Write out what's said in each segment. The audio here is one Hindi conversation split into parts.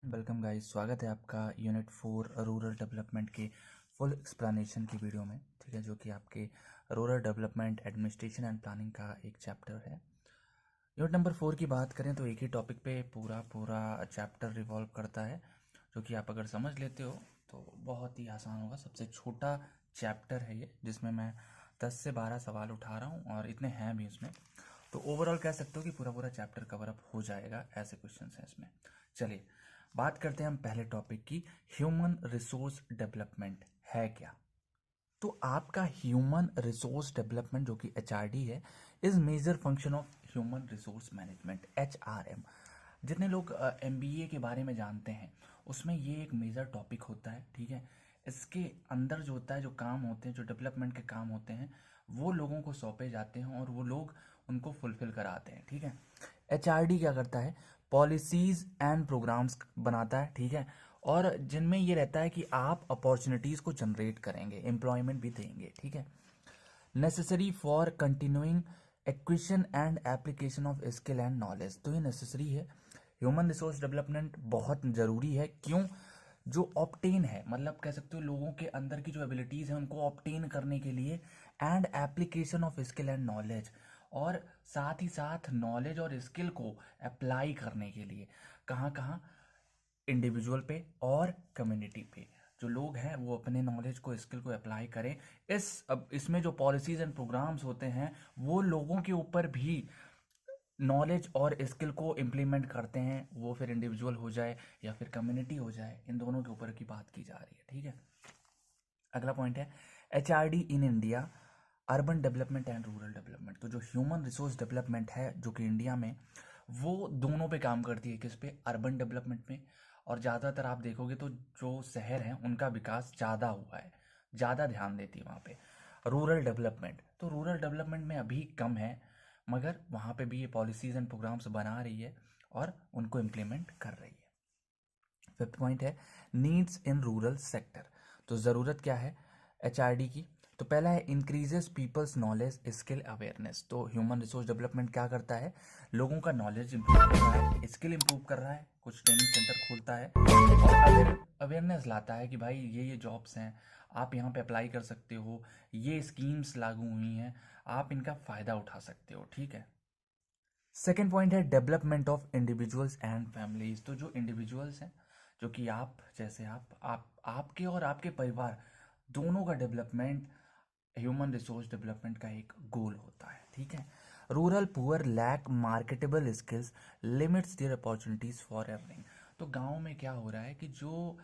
वेलकम गाइस, स्वागत है आपका यूनिट 4 रूरल डेवलपमेंट के फुल एक्सप्लेनेशन की वीडियो में। ठीक है, जो कि आपके rural development administration and planning का एक चैप्टर है। यूनिट नंबर 4 की बात करें तो एक ही टॉपिक पे पूरा चैप्टर रिवॉल्व करता है, जो कि आप अगर समझ लेते हो तो बहुत ही आसान होगा। सबसे छोटा चैप्टर है ये, जिसमें मैं 10 से 12 सवाल उठा रहा हूँ और इतने हैं भी इसमें। तो ओवरऑल कह सकते हो कि पूरा चैप्टर कवर अप हो जाएगा, ऐसे क्वेश्चंस हैं इसमें। चलिए बात करते हैं हम पहले टॉपिक की। ह्यूमन रिसोर्स डेवलपमेंट है क्या? तो आपका ह्यूमन रिसोर्स डेवलपमेंट जो कि एचआरडी है, is major function of human resource management, HRM. जितने लोग एमबीए के बारे में जानते हैं उसमें ये एक मेजर टॉपिक होता है। ठीक है, इसके अंदर जो होता है, जो काम होते हैं, जो डेवलपमेंट के काम होते हैं, वो लोगों को सौंपे जाते हैं और वो लोग उनको फुलफिल कराते हैं। ठीक है, एचआरडी क्या करता है? पॉलिसीज एंड प्रोग्राम्स बनाता है। ठीक है, और जिनमें ये रहता है कि आप अपॉर्चुनिटीज़ को जनरेट करेंगे, एम्प्लॉयमेंट भी देंगे। ठीक है, necessary for continuing acquisition and application of skill and knowledge. तो ये नेसेसरी है, ह्यूमन रिसोर्स डेवलपमेंट बहुत ज़रूरी है। क्यों? जो ऑप्टेन है, मतलब कह सकते हो लोगों के अंदर की जो एबिलिटीज़ हैं उनको ऑप्टेन करने के लिए, and application of skill and knowledge, और साथ ही साथ नॉलेज और स्किल को अप्लाई करने के लिए कहाँ कहाँ, इंडिविजुअल पे और कम्युनिटी पे। जो लोग हैं वो अपने नॉलेज को, स्किल को अप्लाई करें। अब इसमें जो पॉलिसीज एंड प्रोग्राम्स होते हैं वो लोगों के ऊपर भी नॉलेज और स्किल को इम्प्लीमेंट करते हैं, वो फिर इंडिविजुअल हो जाए या फिर कम्युनिटी हो जाए, इन दोनों के ऊपर की बात की जा रही है। ठीक है, अगला पॉइंट है HRD in India, urban development and rural development. तो जो ह्यूमन रिसोर्स डेवलपमेंट है जो कि इंडिया में, वो दोनों पे काम करती है। किस पे? अर्बन डेवलपमेंट में। और ज़्यादातर आप देखोगे तो जो शहर हैं उनका विकास ज़्यादा हुआ है, ज़्यादा ध्यान देती है वहाँ पे। रूरल डेवलपमेंट, तो रूरल डेवलपमेंट में अभी कम है, मगर वहाँ पे भी ये पॉलिसीज़ एंड प्रोग्राम्स बना रही है और उनको इम्प्लीमेंट कर रही है। फिफ्थ पॉइंट है नीड्स इन रूरल सेक्टर। तो ज़रूरत क्या है एचआरडी की? तो पहला है increases people's knowledge skill awareness. तो ह्यूमन रिसोर्स डेवलपमेंट क्या करता है? लोगों का नॉलेज इंप्रूव कर रहा है, स्किल इंप्रूव कर रहा है, कुछ ट्रेनिंग सेंटर खोलता है और अवेयरनेस लाता है कि भाई ये जॉब्स हैं, आप यहाँ पे अप्लाई कर सकते हो, ये स्कीम्स लागू हुई हैं, आप इनका फ़ायदा उठा सकते हो। ठीक है, सेकेंड पॉइंट है development of individuals and families. तो जो इंडिविजुअल्स हैं, जो कि आप जैसे आपके और आपके परिवार दोनों का डेवलपमेंट ह्यूमन रिसोर्स डेवलपमेंट का एक गोल होता है। ठीक है, rural poor lack marketable skills, limits their opportunities for earning. तो गांव में क्या हो रहा है कि जो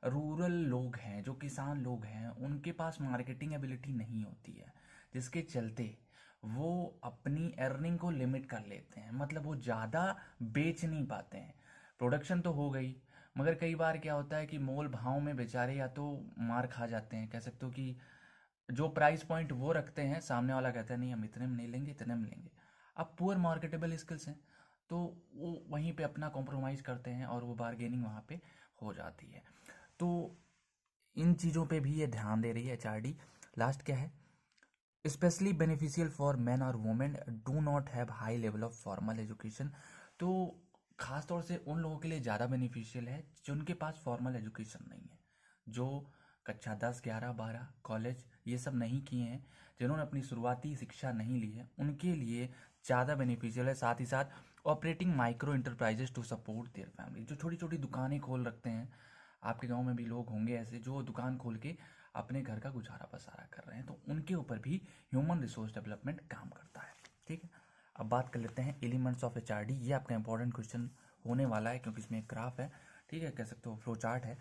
रूरल लोग हैं, जो किसान लोग हैं, उनके पास मार्केटिंग एबिलिटी नहीं होती है, जिसके चलते वो अपनी अर्निंग को लिमिट कर लेते हैं। मतलब वो ज़्यादा बेच नहीं पाते हैं। प्रोडक्शन तो हो गई, मगर कई बार क्या होता है कि मोल भाव में बेचारे या तो मार खा जाते हैं। कह सकते हो कि जो प्राइस पॉइंट वो रखते हैं, सामने वाला कहता है नहीं हम इतने में नहीं लेंगे, इतने में लेंगे। अब पुअर मार्केटेबल स्किल्स हैं तो वो वहीं पे अपना कॉम्प्रोमाइज़ करते हैं और वो बारगेनिंग वहाँ पे हो जाती है। तो इन चीज़ों पे भी ये ध्यान दे रही है एचआरडी। लास्ट क्या है? स्पेशली बेनिफिशियल फॉर मैन और women do not have high level of formal education. तो खास तौर से उन लोगों के लिए ज़्यादा बेनिफिशियल है जिनके पास फॉर्मल एजुकेशन नहीं है, जो कक्षा 10, 11, 12 कॉलेज ये सब नहीं किए हैं, जिन्होंने अपनी शुरुआती शिक्षा नहीं ली है, उनके लिए ज़्यादा बेनिफिशियल है। साथ ही साथ operating micro enterprises to support their family. जो छोटी छोटी दुकानें खोल रखते हैं, आपके गांव में भी लोग होंगे ऐसे जो दुकान खोल के अपने घर का गुजारा बसारा कर रहे हैं, तो उनके ऊपर भी ह्यूमन रिसोर्स डेवलपमेंट काम करता है। ठीक है, अब बात कर लेते हैं एलिमेंट्स ऑफ एचआरडी। ये आपका इंपॉर्टेंट क्वेश्चन होने वाला है क्योंकि इसमें एक ग्राफ है। ठीक है, कह सकते हो फ्लो चार्ट है,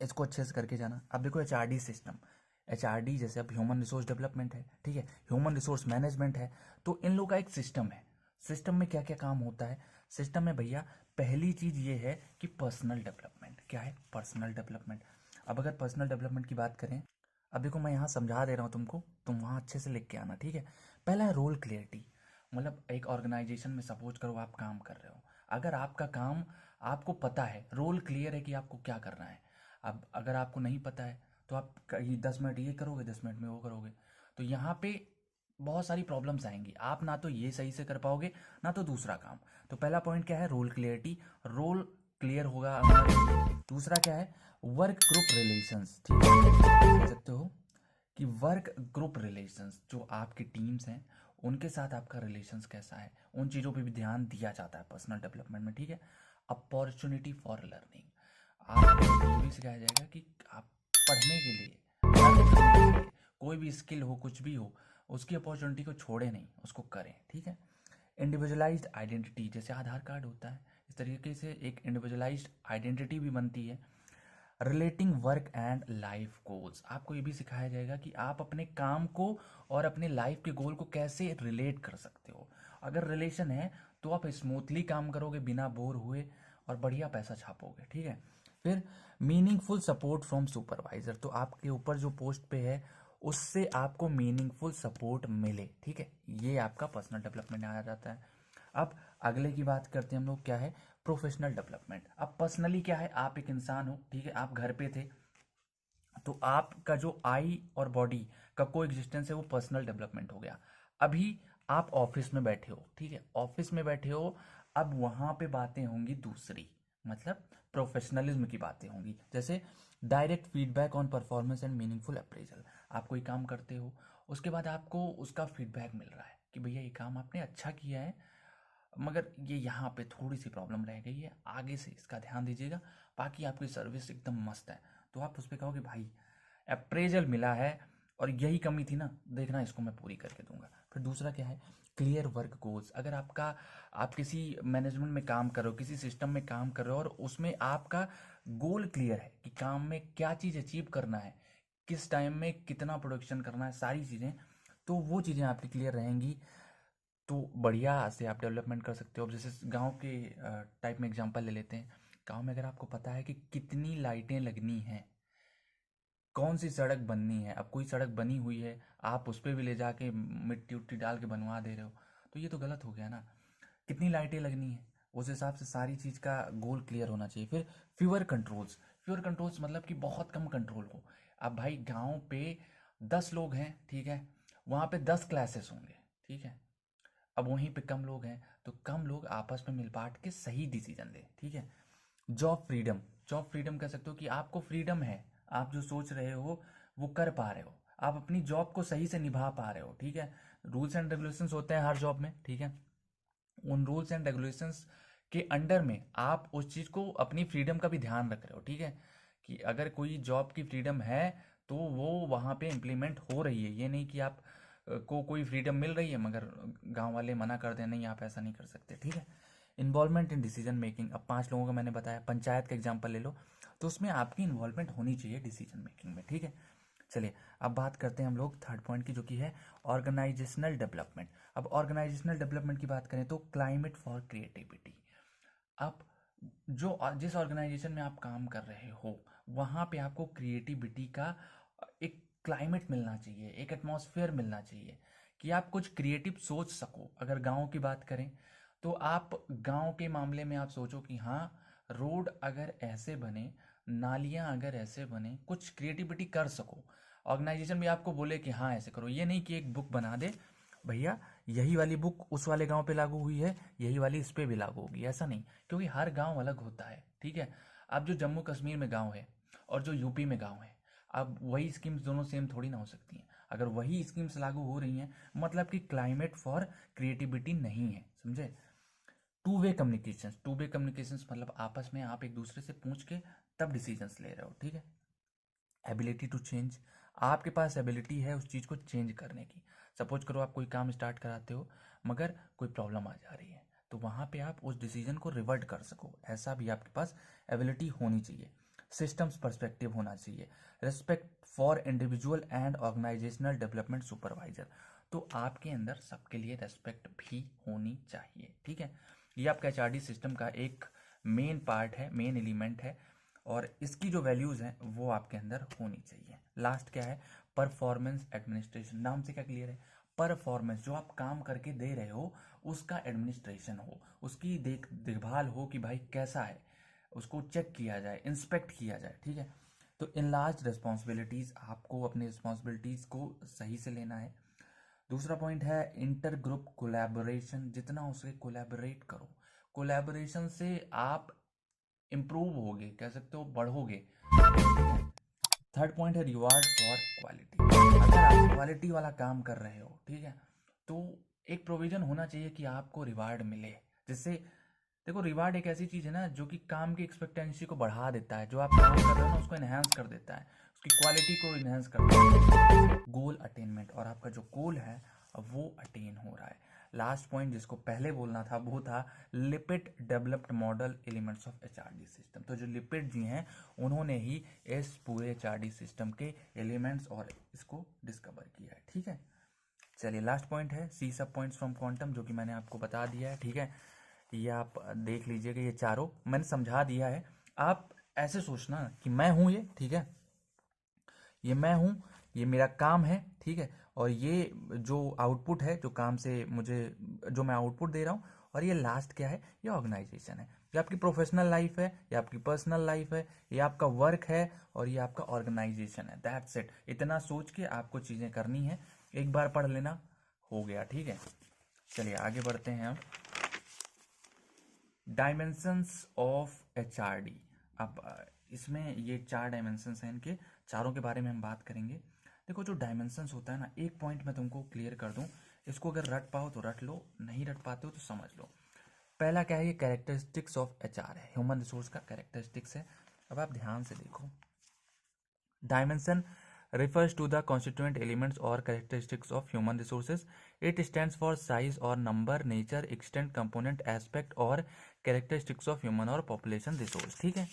इसको अच्छे से करके जाना। अब देखो एचआरडी सिस्टम, एचआरडी जैसे अब ह्यूमन रिसोर्स डेवलपमेंट है, ठीक है, ह्यूमन रिसोर्स मैनेजमेंट है, तो इन लोगों का एक सिस्टम है। सिस्टम में क्या क्या काम होता है? सिस्टम में भैया पहली चीज़ ये है कि पर्सनल डेवलपमेंट। क्या है? Personal development. अब अगर पर्सनल डेवलपमेंट की बात करें, अब देखो मैं यहाँ समझा दे रहा हूँ तुमको, तुम वहाँ अच्छे से लिख के आना। ठीक है, पहला है रोल क्लियरिटी। मतलब एक ऑर्गेनाइजेशन में सपोज करो आप काम कर रहे हो, अगर आपका काम, आपको पता है, रोल क्लियर है कि आपको क्या करना है। अब अगर आपको नहीं पता है तो आप 10 मिनट ये करोगे, 10 मिनट में वो करोगे, तो यहाँ पे बहुत सारी प्रॉब्लम्स आएंगी। आप ना तो ये सही से कर पाओगे, ना तो दूसरा काम। तो पहला पॉइंट क्या है? Role clarity. रोल क्लियर होगा होना चाहिए। दूसरा क्या है, वर्क ग्रुप रिलेशंस, ठीक है, कह सकते हो कि वर्क ग्रुप रिलेशंस, जो आपकी टीम्स हैं उनके साथ आपका रिलेशंस कैसा है, उन चीज़ों पे भी ध्यान दिया जाता है पर्सनल डेवलपमेंट में, ठीक है। अपॉर्चुनिटी फॉर लर्निंग, आपको ये भी सिखाया जाएगा कि आप पढ़ने के लिए, लर्न करने के लिए, कोई भी स्किल हो, कुछ भी हो, उसकी अपॉर्चुनिटी को छोड़े नहीं, उसको करें, ठीक है। इंडिविजुअलाइज्ड आइडेंटिटी, जैसे आधार कार्ड होता है, इस तरीके से एक इंडिविजुअलाइज्ड आइडेंटिटी भी बनती है। Relating work and life goals, आपको ये भी सिखाया जाएगा कि आप अपने काम को और अपने लाइफ के गोल को कैसे रिलेट कर सकते हो। अगर रिलेशन है तो आप स्मूथली काम करोगे बिना बोर हुए और बढ़िया पैसा छापोगे, ठीक है। फिर मीनिंगफुल सपोर्ट फ्रॉम सुपरवाइजर, तो आपके ऊपर जो पोस्ट पे है उससे आपको मीनिंगफुल सपोर्ट मिले, ठीक है, ये आपका पर्सनल डेवलपमेंट आ जाता है। अब अगले की बात करते हैं हम लोग, क्या है, प्रोफेशनल डेवलपमेंट। अब पर्सनली क्या है, आप एक इंसान हो, ठीक है, आप घर पे थे तो आपका जो आई और बॉडी का को एग्जिस्टेंस है वो पर्सनल डेवलपमेंट हो गया। अभी आप ऑफिस में बैठे हो, ठीक है, ऑफिस में बैठे हो, अब वहां पे बातें होंगी दूसरी, मतलब प्रोफेशनलिज्म की बातें होंगी, जैसे direct feedback on performance and meaningful appraisal. आप कोई काम करते हो, उसके बाद आपको उसका फीडबैक मिल रहा है कि भैया ये काम आपने अच्छा किया है, मगर ये यहाँ पे थोड़ी सी प्रॉब्लम रह गई है, आगे से इसका ध्यान दीजिएगा, बाकी आपकी सर्विस एकदम मस्त है। तो आप उस पर कहोगे भाई अप्रेजल मिला है और यही कमी थी ना, देखना इसको मैं पूरी करके दूंगा। फिर दूसरा क्या है, क्लियर वर्क गोल्स। अगर आप किसी मैनेजमेंट में काम कर रहे हो, किसी सिस्टम में काम कर रहे हो और उसमें आपका गोल क्लियर है कि काम में क्या चीज़ अचीव करना है, किस टाइम में कितना प्रोडक्शन करना है, सारी चीज़ें, तो वो चीज़ें आपकी क्लियर रहेंगी तो बढ़िया से आप डेवलपमेंट कर सकते हो। अब जैसे गांव के टाइप में एग्जांपल ले लेते हैं, गांव में अगर आपको पता है कि कितनी लाइटें लगनी हैं, कौन सी सड़क बननी है, अब कोई सड़क बनी हुई है आप उस पर भी ले जाके मिट्टी उट्टी डाल के बनवा दे रहे हो, तो ये तो गलत हो गया ना। कितनी लाइटें लगनी है, उस हिसाब से सारी चीज़ का गोल क्लियर होना चाहिए। फिर फ्यूअर कंट्रोल्स, फ्यूअर कंट्रोल्स मतलब कि बहुत कम कंट्रोल हो। अब भाई गांव पे 10 लोग हैं, ठीक है, वहाँ पे 10 क्लासेस होंगे, ठीक है, अब वहीं पे कम लोग हैं तो कम लोग आपस में मिल बांट के सही डिसीजन लें, ठीक है। जॉब फ्रीडम, जॉब फ्रीडम कह सकते हो कि आपको फ्रीडम है, आप जो सोच रहे हो वो कर पा रहे हो, आप अपनी जॉब को सही से निभा पा रहे हो, ठीक है। रूल्स एंड रेगुलेशंस होते हैं हर जॉब में, ठीक है, उन रूल्स एंड रेगुलेशंस के अंडर में आप उस चीज़ को अपनी फ्रीडम का भी ध्यान रख रहे हो, ठीक है, कि अगर कोई जॉब की फ्रीडम है तो वो वहाँ पे इम्प्लीमेंट हो रही है, ये नहीं कि आप को कोई फ्रीडम मिल रही है मगर गांव वाले मना कर दें नहीं आप ऐसा नहीं कर सकते, ठीक है। इन्वॉल्वमेंट इन डिसीजन मेकिंग, अब 5 लोगों का मैंने बताया, पंचायत का एग्जाम्पल ले लो, तो उसमें आपकी इन्वॉल्वमेंट होनी चाहिए डिसीजन मेकिंग में, ठीक है। चलिए अब बात करते हैं हम लोग थर्ड पॉइंट की, जो कि है ऑर्गेनाइजेशनल डेवलपमेंट। अब ऑर्गेनाइजेशनल डेवलपमेंट की बात करें तो क्लाइमेट फॉर क्रिएटिविटी। अब जिस ऑर्गेनाइजेशन में आप काम कर रहे हो वहाँ पे आपको क्रिएटिविटी का एक क्लाइमेट मिलना चाहिए, एक एटमॉस्फेयर मिलना चाहिए कि आप कुछ क्रिएटिव सोच सको। अगर गांव की बात करें तो आप गांव के मामले में आप सोचो कि हाँ, रोड अगर ऐसे बने, नालियाँ अगर ऐसे बने, कुछ क्रिएटिविटी कर सको। ऑर्गेनाइजेशन भी आपको बोले कि हाँ ऐसे करो, ये नहीं कि एक बुक बना दे भैया यही वाली बुक उस वाले गांव पे लागू हुई है, यही वाली इस पे भी लागू होगी, ऐसा नहीं, क्योंकि हर गांव अलग होता है, ठीक है। अब जो जम्मू कश्मीर में गांव है और जो यूपी में गांव है, अब वही स्कीम्स दोनों सेम थोड़ी ना हो सकती हैं। अगर वही स्कीम्स लागू हो रही हैं मतलब कि क्लाइमेट फॉर क्रिएटिविटी नहीं है, समझे। टू वे कम्युनिकेशंस मतलब आपस में आप एक दूसरे से पूछ के तब डिसीजंस ले रहे हो, ठीक है। एबिलिटी टू चेंज, आपके पास एबिलिटी है उस चीज़ को चेंज करने की। सपोज करो आप कोई काम स्टार्ट कराते हो मगर कोई प्रॉब्लम आ जा रही है तो वहाँ पे आप उस डिसीजन को रिवर्ट कर सको, ऐसा भी आपके पास एबिलिटी होनी चाहिए। सिस्टम्स पर्सपेक्टिव होना चाहिए। Respect for individual and organisational development supervisor, तो आपके अंदर सबके लिए रेस्पेक्ट भी होनी चाहिए, ठीक है। ये आपका एचआरडी सिस्टम का एक मेन पार्ट है, मेन एलिमेंट है और इसकी जो वैल्यूज़ हैं वो आपके अंदर होनी चाहिए। लास्ट क्या है, परफॉर्मेंस एडमिनिस्ट्रेशन, नाम से क्या क्लियर है, परफॉर्मेंस, जो आप काम करके दे रहे हो उसका एडमिनिस्ट्रेशन हो, उसकी देखभाल हो कि भाई कैसा है, उसको चेक किया जाए, इंस्पेक्ट किया जाए, ठीक है। तो इन लार्ज रिस्पॉन्सिबिलिटीज़, आपको अपनी रिस्पॉन्सिबिलिटीज़ को सही से लेना है। दूसरा पॉइंट है इंटर ग्रुप कोलैबोरेशन, जितना उससे कोलैबोरेट करो, कोलैबोरेशन से आप इम्प्रूव होगे, कह सकते हो बढ़ोगे। थर्ड पॉइंट है रिवार्ड फॉर क्वालिटी। अगर आप क्वालिटी वाला काम कर रहे हो, ठीक है, तो एक प्रोविज़न होना चाहिए कि आपको रिवार्ड मिले, जिससे देखो रिवार्ड एक ऐसी चीज़ है ना जो कि काम की एक्सपेक्टेंसी को बढ़ा देता है, जो आप काम कर रहे हो ना उसको इन्हेंस कर देता है, उसकी क्वालिटी को इन्हेंस कर देता है। गोल अटेनमेंट, और आपका जो गोल है वो अटेन हो रहा है। लास्ट पॉइंट जिसको पहले बोलना था वो था lipid developed model elements of HRD system. तो जो लिपिड जी हैं उन्होंने ही इस पूरे एचआरडी सिस्टम के एलिमेंट्स और इसको डिस्कवर किया है, ठीक है। चलिए लास्ट पॉइंट है सी सब पॉइंट्स फ्रॉम क्वांटम, जो कि मैंने आपको बता दिया है, ठीक है। ये आप देख लीजिएगा, ये चारों मैंने समझा दिया है। आप ऐसे सोचना कि मैं हूं ये, ठीक है, ये मैं हूं, ये मेरा काम है, ठीक है, और ये जो आउटपुट है, जो काम से मुझे जो मैं आउटपुट दे रहा हूँ, और ये लास्ट क्या है, ये ऑर्गेनाइजेशन है। ये आपकी प्रोफेशनल लाइफ है, ये आपकी पर्सनल लाइफ है, ये आपका वर्क है, और ये आपका ऑर्गेनाइजेशन है। That's it. इतना सोच के आपको चीज़ें करनी है, एक बार पढ़ लेना, हो गया, ठीक है। चलिए आगे बढ़ते हैं अब। Dimensions of HRD. अब इसमें ये 4 डायमेंशंस हैं, इनके चारों के बारे में हम बात करेंगे। देखो जो डायमेंशंस होता है ना, एक पॉइंट मैं तुमको क्लियर कर दूं, इसको अगर रट पाओ तो रट लो, नहीं रट पाते हो तो समझ लो। पहला क्या है, ये कैरेक्टरिस्टिक्स ऑफ एचआर है, ह्यूमन रिसोर्स का कैरेक्टरिस्टिक्स है। अब आप ध्यान से देखो, dimension refers to the constituent elements or characteristics of human resources. It stands for size or number, nature, extent, component, aspect और characteristics of human और population resource, ठीक है।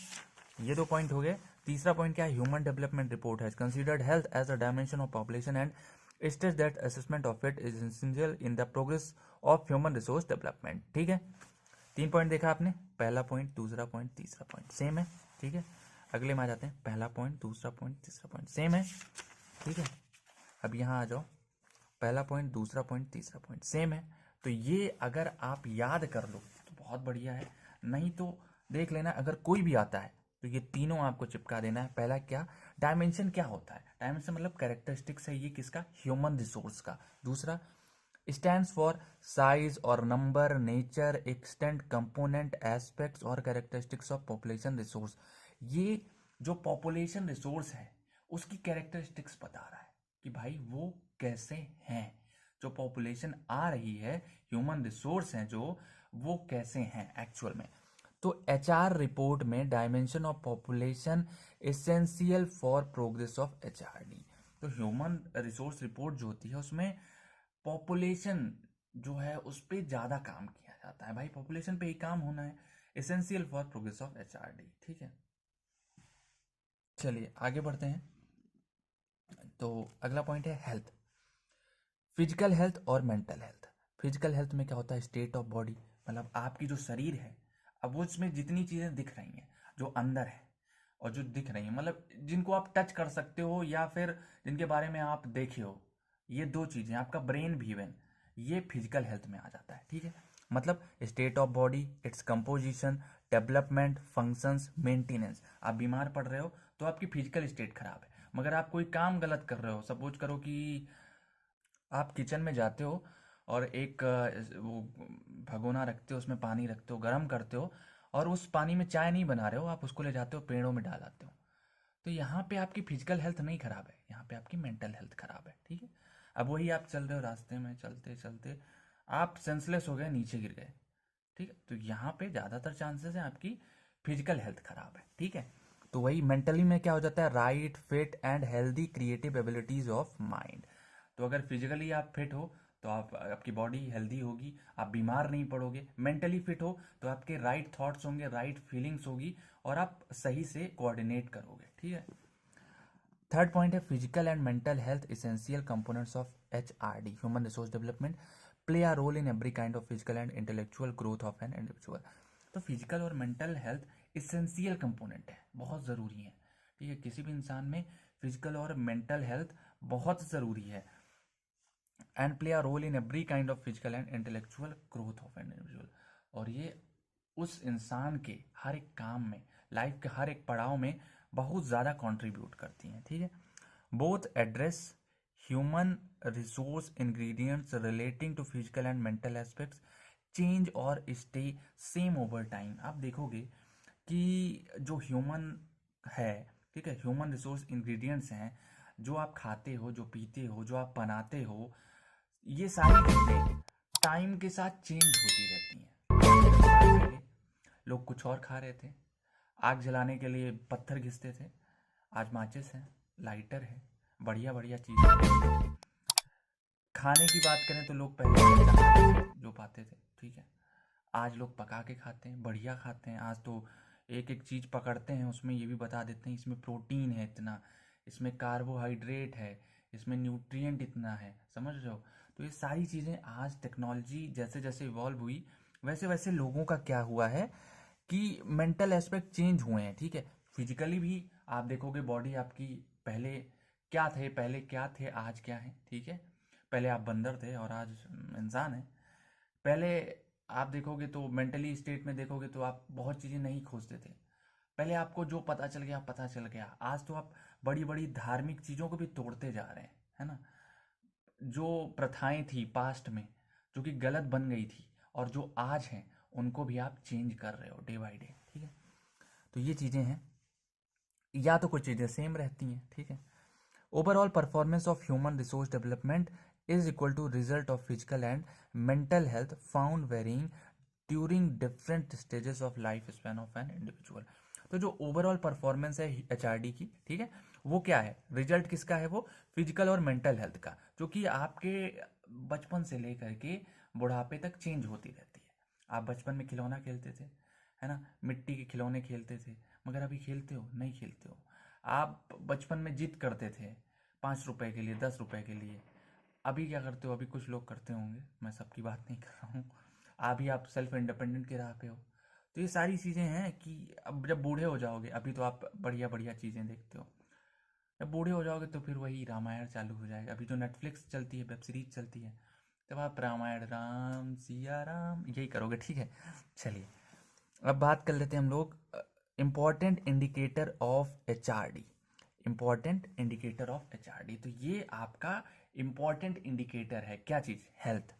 ये 2 पॉइंट हो गए। तीसरा पॉइंट क्या है, human development report has considered health as a dimension of population and states that assessment of it is essential in the progress of human resource development, ठीक है। 3 पॉइंट देखा आपने, पहला पॉइंट, दूसरा पॉइंट, तीसरा पॉइंट सेम है, ठीक है। अगले में आ जाते हैं, पहला पॉइंट, दूसरा पॉइंट, तीसरा पॉइंट सेम है, ठीक है। अब यहाँ आ जाओ, पहला पॉइंट, दूसरा पॉइंट, तीसरा पॉइंट सेम है। तो ये अगर आप याद कर लो तो बहुत बढ़िया है, नहीं तो देख लेना अगर कोई भी आता है तो ये तीनों आपको चिपका देना है। पहला क्या, डायमेंशन क्या होता है, डायमेंशन मतलब कैरेक्टरिस्टिक्स है ये किसका, ह्यूमन रिसोर्स का। दूसरा स्टैंड्स फॉर साइज और number, nature, extent, component, aspects और कैरेक्टरिस्टिक्स ऑफ पॉपुलेशन रिसोर्स। ये जो पॉपुलेशन रिसोर्स है उसकी कैरेक्टरिस्टिक्स बता रहा है कि भाई वो कैसे हैं, जो पॉपुलेशन आ रही है, ह्यूमन रिसोर्स हैं जो, वो कैसे हैं एक्चुअल में। तो एचआर रिपोर्ट में dimension of population essential for progress of HRD. तो ह्यूमन रिसोर्स रिपोर्ट जो होती है उसमें पॉपुलेशन जो है उस पर ज़्यादा काम किया जाता है, भाई पॉपुलेशन पे ही काम होना है, essential for progress of HRD, ठीक है। चलिए आगे बढ़ते हैं। तो अगला पॉइंट है हेल्थ, फिजिकल हेल्थ और मेंटल हेल्थ। फिजिकल हेल्थ में क्या होता है, स्टेट ऑफ बॉडी, मतलब आपकी जो शरीर है, अब वो इसमें जितनी चीज़ें दिख रही हैं जो अंदर है और जो दिख रही हैं, मतलब जिनको आप टच कर सकते हो या फिर जिनके बारे में आप देखे हो, ये 2 चीज़ें, आपका ब्रेन भी इवन, ये फिजिकल हेल्थ में आ जाता है, ठीक है। मतलब state of body, its composition, development, functions, maintenance. आप बीमार पड़ रहे हो तो आपकी फिजिकल स्टेट खराब है, मगर आप कोई काम गलत कर रहे हो, सपोज करो कि आप किचन में जाते हो और एक वो भगोना रखते हो, उसमें पानी रखते हो, गर्म करते हो, और उस पानी में चाय नहीं बना रहे हो, आप उसको ले जाते हो पेड़ों में डाल आते हो। तो यहाँ पे आपकी फिजिकल हेल्थ नहीं खराब है, यहाँ पे आपकी मेंटल हेल्थ खराब है, ठीक है। अब वही आप चल रहे हो रास्ते में, चलते चलते आप सेंसलेस हो गए, नीचे गिर गए, ठीक है, तो यहाँ पे ज़्यादातर चांसेस है आपकी फिजिकल हेल्थ खराब है, ठीक है। तो वही मेंटली में क्या हो जाता है, right, fit and healthy creative abilities of mind. तो अगर फिजिकली आप फिट हो तो आप आपकी बॉडी हेल्दी होगी, आप बीमार नहीं पड़ोगे। मेंटली फिट हो तो आपके राइट थॉट्स होंगे, राइट फीलिंग्स होगी, और आप सही से कोऑर्डिनेट करोगे, ठीक है। थर्ड पॉइंट है physical and mental health essential components of HRD, human resource development, play a role in every kind of physical and intellectual growth of an individual. तो फिजिकल और मेंटल हेल्थ एसेंशियल कंपोनेंट है, बहुत ज़रूरी है, ठीक है। किसी भी इंसान में फिजिकल और मेंटल हेल्थ बहुत ज़रूरी है, and play a role in every kind of physical and intellectual growth of an individual. और ये उस इंसान के हर एक काम में, लाइफ के हर एक पड़ाव में बहुत ज़्यादा कंट्रीब्यूट करती हैं, ठीक है। Both address human resource ingredients relating to physical and mental aspects change और स्टे सेम ओवर टाइम। आप देखोगे कि जो ह्यूमन है, ठीक है, ह्यूमन रिसोर्स इंग्रेडिएंट्स हैं, जो आप खाते हो, जो पीते हो, जो आप बनाते हो, ये सारी चीज़ें टाइम के साथ चेंज होती रहती हैं। 10 साल पहले लोग कुछ और खा रहे थे, आग जलाने के लिए पत्थर घिसते थे, आज माचिस है, लाइटर है, बढ़िया बढ़िया चीज़ें। खाने की बात करें तो लोग पहले कच्चा जो पाते थे, ठीक है, आज लोग पका के खाते हैं, बढ़िया खाते हैं। आज तो एक एक चीज़ पकड़ते हैं, उसमें ये भी बता देते हैं इसमें प्रोटीन है इतना, इसमें कार्बोहाइड्रेट है, इसमें न्यूट्रिएंट इतना है, समझ रहे हो। तो ये सारी चीज़ें आज टेक्नोलॉजी जैसे जैसे इवॉल्व हुई, वैसे वैसे लोगों का क्या हुआ है कि मेंटल एस्पेक्ट चेंज हुए हैं, ठीक है। फिजिकली भी आप देखोगे बॉडी आपकी, पहले क्या थे, पहले क्या थे, आज क्या है, ठीक है। पहले आप बंदर थे और आज इंसान है। पहले आप देखोगे तो मेंटली स्टेट में देखोगे तो आप बहुत चीज़ें नहीं खोजते थे। पहले आपको जो पता चल गया पता चल गया, आज तो आप बड़ी बड़ी धार्मिक चीज़ों को भी तोड़ते जा रहे हैं, है ना। जो प्रथाएं थी पास्ट में, जो कि गलत बन गई थी, और जो आज हैं उनको भी आप चेंज कर रहे हो डे बाय डे, ठीक है। तो ये चीज़ें हैं, या तो कुछ चीज़ें सेम रहती हैं, ठीक है। Overall performance of human resource development is equal to result of physical and mental health found varying during different stages of life span of an individual। तो जो ओवरऑल परफॉर्मेंस है एचआरडी की, ठीक है, वो क्या है, रिजल्ट किसका है, वो फिजिकल और मेंटल हेल्थ का, जो कि आपके बचपन से लेकर के बुढ़ापे तक चेंज होती रहती है। आप बचपन में खिलौना खेलते थे, है ना, मिट्टी के खिलौने खेलते थे, मगर अभी खेलते हो, नहीं खेलते हो। आप बचपन में जिद करते थे 5 रुपए के लिए, 10 रुपए के लिए, अभी क्या करते हो, अभी कुछ लोग करते होंगे, मैं सबकी बात नहीं कर रहा हूँ, अभी आप सेल्फ इंडिपेंडेंट के राह पे हो। तो ये सारी चीज़ें हैं कि अब जब बूढ़े हो जाओगे, अभी तो आप बढ़िया बढ़िया चीज़ें देखते हो, जब बूढ़े हो जाओगे तो फिर वही रामायण चालू हो जाएगा। अभी जो नेटफ्लिक्स चलती है, वेब सीरीज चलती है, तब आप रामायण, राम सिया राम, यही करोगे, ठीक है। चलिए अब बात कर लेते हैं हम लोग important indicator of HRD. Important indicator of HRD, तो ये आपका इम्पॉर्टेंट इंडिकेटर है, क्या चीज़, health.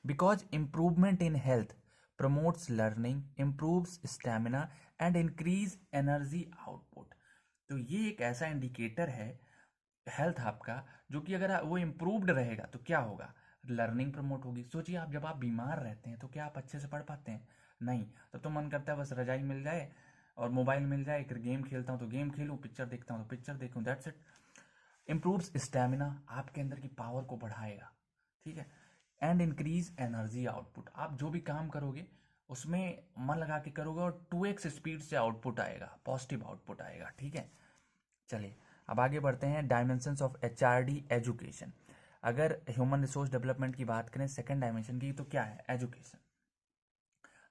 Because improvement in health promotes learning, improves stamina and increase energy output. तो ये एक ऐसा इंडिकेटर है हेल्थ आपका, जो कि अगर वो इम्प्रूव्ड रहेगा तो क्या होगा, लर्निंग प्रमोट होगी। सोचिए आप जब आप बीमार रहते हैं तो क्या आप अच्छे से पढ़ पाते हैं, नहीं। तब तो मन करता है बस रजाई मिल जाए और मोबाइल मिल जाए, एक गेम खेलता हूँ तो गेम खेलूँ, पिक्चर देखता हूँ तो पिक्चर देखूँ, दैट्स इट। इम्प्रूव्स स्टेमिना, आपके अंदर की पावर को बढ़ाएगा, ठीक है। एंड इंक्रीज एनर्जी आउटपुट, आप जो भी काम करोगे उसमें मन लगा के करोगे और 2x स्पीड से आउटपुट आएगा, पॉजिटिव आउटपुट आएगा, ठीक है। चलिए अब आगे बढ़ते हैं, डायमेंशंस ऑफ एचआरडी एजुकेशन। अगर ह्यूमन रिसोर्स डेवलपमेंट की बात करें सेकंड डायमेंशन की, तो क्या है, education.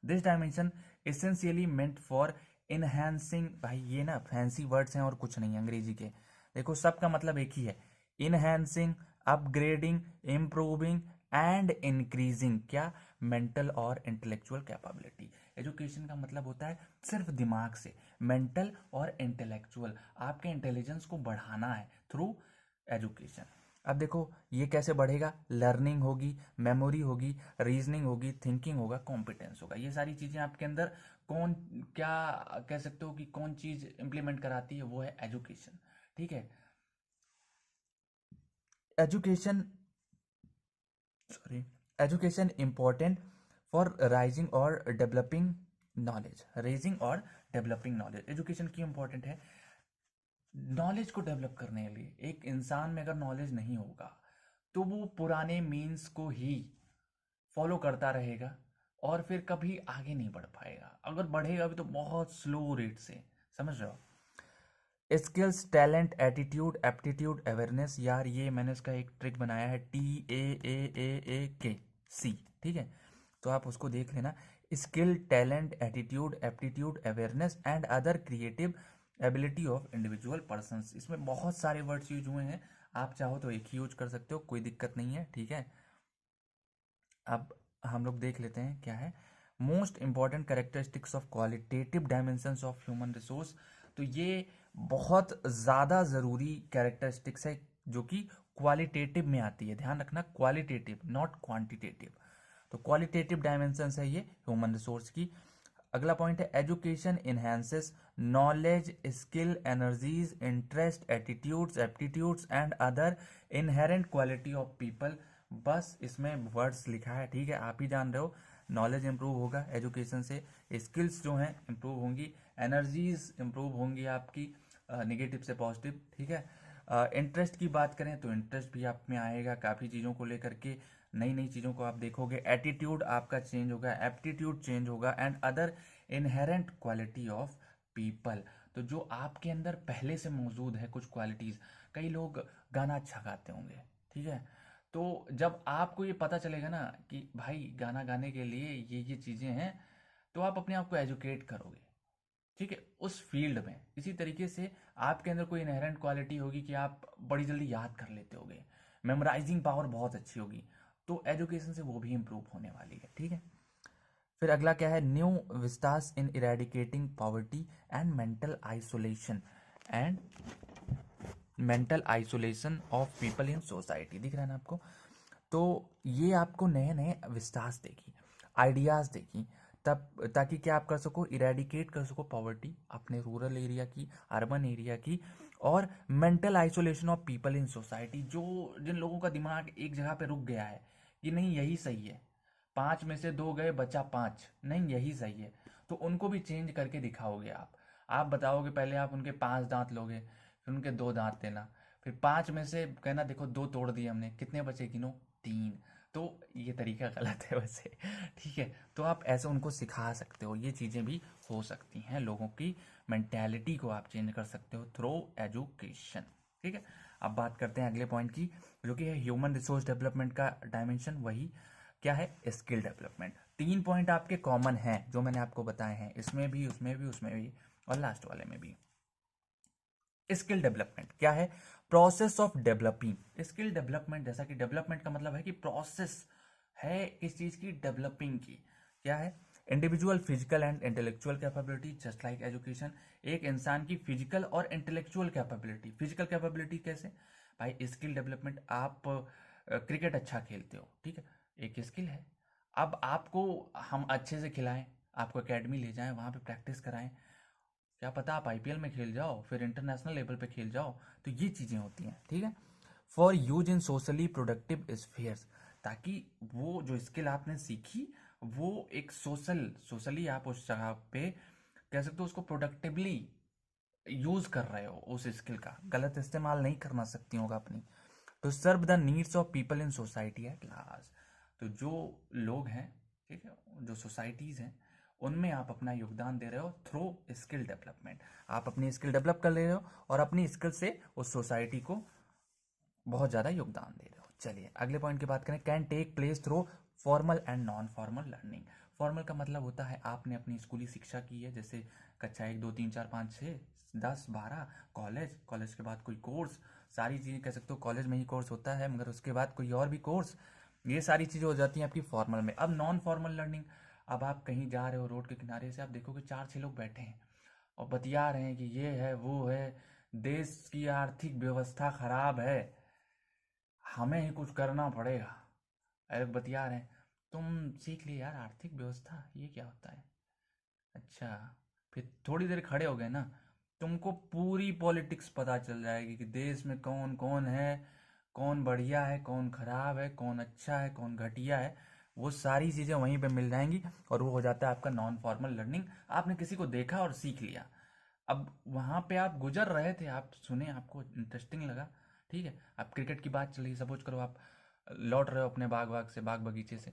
This dimension essentially meant for enhancing, भाई ये ना फैंसी वर्ड्स हैं और कुछ नहीं अंग्रेजी के, देखो सबका मतलब एक ही है, enhancing, upgrading, improving and increasing क्या, मेंटल और इंटेलेक्चुअल कैपेबिलिटी। एजुकेशन का मतलब होता है सिर्फ दिमाग से, मेंटल और इंटेलेक्चुअल, आपके इंटेलिजेंस को बढ़ाना है थ्रू एजुकेशन। अब देखो ये कैसे बढ़ेगा, लर्निंग होगी, मेमोरी होगी, रीजनिंग होगी, थिंकिंग होगा, कॉम्पिटेंस होगा। ये सारी चीज़ें आपके अंदर कौन, क्या कह सकते हो कि कौन चीज़ इंप्लीमेंट कराती है, वो है एजुकेशन, ठीक है। Education, sorry, education important for rising और डेवलपिंग नॉलेज, रेजिंग और डेवलपिंग नॉलेज। एजुकेशन क्यों इंपॉर्टेंट है, नॉलेज को डेवलप करने के लिए। एक इंसान में अगर नॉलेज नहीं होगा तो वो पुराने मीन्स को ही फॉलो करता रहेगा और फिर कभी आगे नहीं बढ़ पाएगा, अगर बढ़ेगा भी तो बहुत स्लो रेट से, समझ रहे हो। Skills, talent, attitude, aptitude, awareness, यार ये मैंने इसका एक ट्रिक बनाया है, TAAAAKC, ठीक है, तो आप उसको देख लेना। Skill, talent, attitude, aptitude, awareness and other creative ability of individual persons. इसमें बहुत सारे वर्ड्स यूज हुए हैं, आप चाहो तो एक ही यूज कर सकते हो, कोई दिक्कत नहीं है, ठीक है। अब हम लोग देख लेते हैं क्या है most important characteristics of qualitative dimensions of human resource. तो ये बहुत ज़्यादा ज़रूरी कैरेक्टरिस्टिक्स है जो कि क्वालिटेटिव में आती है, ध्यान रखना, क्वालिटेटिव नॉट क्वांटिटेटिव। तो क्वालिटेटिव डायमेंशंस है ये ह्यूमन रिसोर्स की। अगला पॉइंट है education enhances knowledge, skill, energies, interest, attitudes, aptitudes and other inherent quality of people. बस इसमें वर्ड्स लिखा है, ठीक है, आप ही जान रहे हो। नॉलेज इंप्रूव होगा एजुकेशन से, स्किल्स जो हैं इंप्रूव होंगी, एनर्जीज इंप्रूव होंगी आपकी नेगेटिव से पॉजिटिव, ठीक है। इंटरेस्ट की बात करें तो इंटरेस्ट भी आप में आएगा काफ़ी चीज़ों को लेकर के, नई नई चीज़ों को आप देखोगे। एटीट्यूड आपका चेंज होगा, एप्टीट्यूड चेंज होगा and other inherent quality of people. तो जो आपके अंदर पहले से मौजूद है कुछ क्वालिटीज़, कई लोग गाना अच्छा गाते होंगे, ठीक है, तो जब आपको ये पता चलेगा ना कि भाई गाना गाने के लिए ये चीज़ें हैं, तो आप अपने आप को एजुकेट करोगे, ठीक है, उस फील्ड में। इसी तरीके से आपके अंदर कोई इनहेरेंट क्वालिटी होगी कि आप बड़ी जल्दी याद कर लेते होगे, मेमोराइजिंग पावर बहुत अच्छी होगी, तो एजुकेशन से वो भी इम्प्रूव होने वाली है, ठीक है। फिर अगला क्या है, new Vistas in eradicating poverty and mental isolation of people in society. दिख रहा है ना आपको? तो ये आपको नए नए विस्तास देगी, आइडियाज़ देगी, तब ताकि क्या आप कर सको, इरेडिकेट कर सको पॉवर्टी अपने रूरल एरिया की, अर्बन एरिया की, और mental isolation of people in society. जिन लोगों का दिमाग एक जगह पे रुक गया है कि नहीं यही सही है, 5 में से 2 गए बचा 5, नहीं यही सही है, तो उनको भी चेंज करके दिखाओगे आप बताओगे, पहले आप उनके 5 दांत लोगे, फिर उनके 2 दांत देना, फिर 5 में से कहना देखो 2 तोड़ दिए हमने, कितने बचे गिनो, 3। तो ये तरीका गलत है वैसे, ठीक है। तो आप ऐसे उनको सिखा सकते हो, ये चीज़ें भी हो सकती हैं, लोगों की मेंटेलिटी को आप चेंज कर सकते हो थ्रू एजुकेशन, ठीक है। अब बात करते हैं अगले पॉइंट की, जो कि है ह्यूमन रिसोर्स डेवलपमेंट का डायमेंशन। वही क्या है, स्किल डेवलपमेंट। 3 पॉइंट आपके कॉमन हैं जो मैंने आपको बताए हैं, इसमें भी, उसमें भी, उसमें भी, और लास्ट वाले में भी। स्किल डेवलपमेंट क्या है, process of developing. Skill development, जैसा कि डेवलपमेंट का मतलब है कि प्रोसेस है इस चीज की, डेवलपिंग की। क्या है, individual physical and intellectual capability just like education. एक इंसान की फिजिकल और इंटेलेक्चुअल कैपेबिलिटी। फिजिकल कैपेबिलिटी कैसे भाई, स्किल डेवलपमेंट, आप क्रिकेट अच्छा खेलते हो, ठीक है, एक स्किल है। अब आपको हम अच्छे से खिलाएं, आपको एकेडमी ले जाएं, वहां पे प्रैक्टिस कराएं, क्या पता आप आईपीएल में खेल जाओ, फिर इंटरनेशनल लेवल पे खेल जाओ, तो ये चीज़ें होती हैं, ठीक है। For use in socially productive spheres, ताकि वो जो स्किल आपने सीखी वो एक सोशली आप उस जगह पे कह सकते हो उसको प्रोडक्टिवली यूज कर रहे हो, उस स्किल का गलत इस्तेमाल नहीं करना सकती होगा अपनी। तो serve the needs of people in society at large. तो जो लोग हैं, ठीक है, जो सोसाइटीज़ हैं, उनमें आप अपना योगदान दे रहे हो थ्रू स्किल डेवलपमेंट। आप अपनी स्किल डेवलप कर ले रहे हो और अपनी स्किल से उस सोसाइटी को बहुत ज़्यादा योगदान दे रहे हो। चलिए अगले पॉइंट की बात करें, can take place through formal and non formal learning. Formal का मतलब होता है आपने अपनी स्कूली शिक्षा की है, जैसे कक्षा 1 2 3 4 5 6 10 12, कॉलेज के बाद कोई कोर्स, सारी चीज़ें कह सकते हो कॉलेज में ही कोर्स होता है, मगर उसके बाद कोई और भी कोर्स, ये सारी चीज़ें हो जाती हैं आपकी फॉर्मल में। अब नॉन फॉर्मल लर्निंग, अब आप कहीं जा रहे हो, रोड के किनारे से आप देखोगे 4 6 लोग बैठे हैं और बतिया रहे हैं कि ये है वो है, देश की आर्थिक व्यवस्था खराब है, हमें ही कुछ करना पड़ेगा। अरे बतिया रहे हैं, तुम सीख लिए यार आर्थिक व्यवस्था ये क्या होता है, अच्छा, फिर थोड़ी देर खड़े हो गए ना, तुमको पूरी पॉलिटिक्स पता चल जाएगी कि देश में कौन कौन है, कौन बढ़िया है, कौन खराब है, कौन अच्छा है, कौन घटिया है। वो सारी चीज़ें वहीं पे मिल जाएंगी और वो हो जाता है आपका नॉन फॉर्मल लर्निंग। आपने किसी को देखा और सीख लिया, अब वहाँ पे आप गुजर रहे थे, आप सुने, आपको इंटरेस्टिंग लगा, ठीक है। अब क्रिकेट की बात चल रही, सपोज करो आप लौट रहे हो अपने बाग बगीचे से,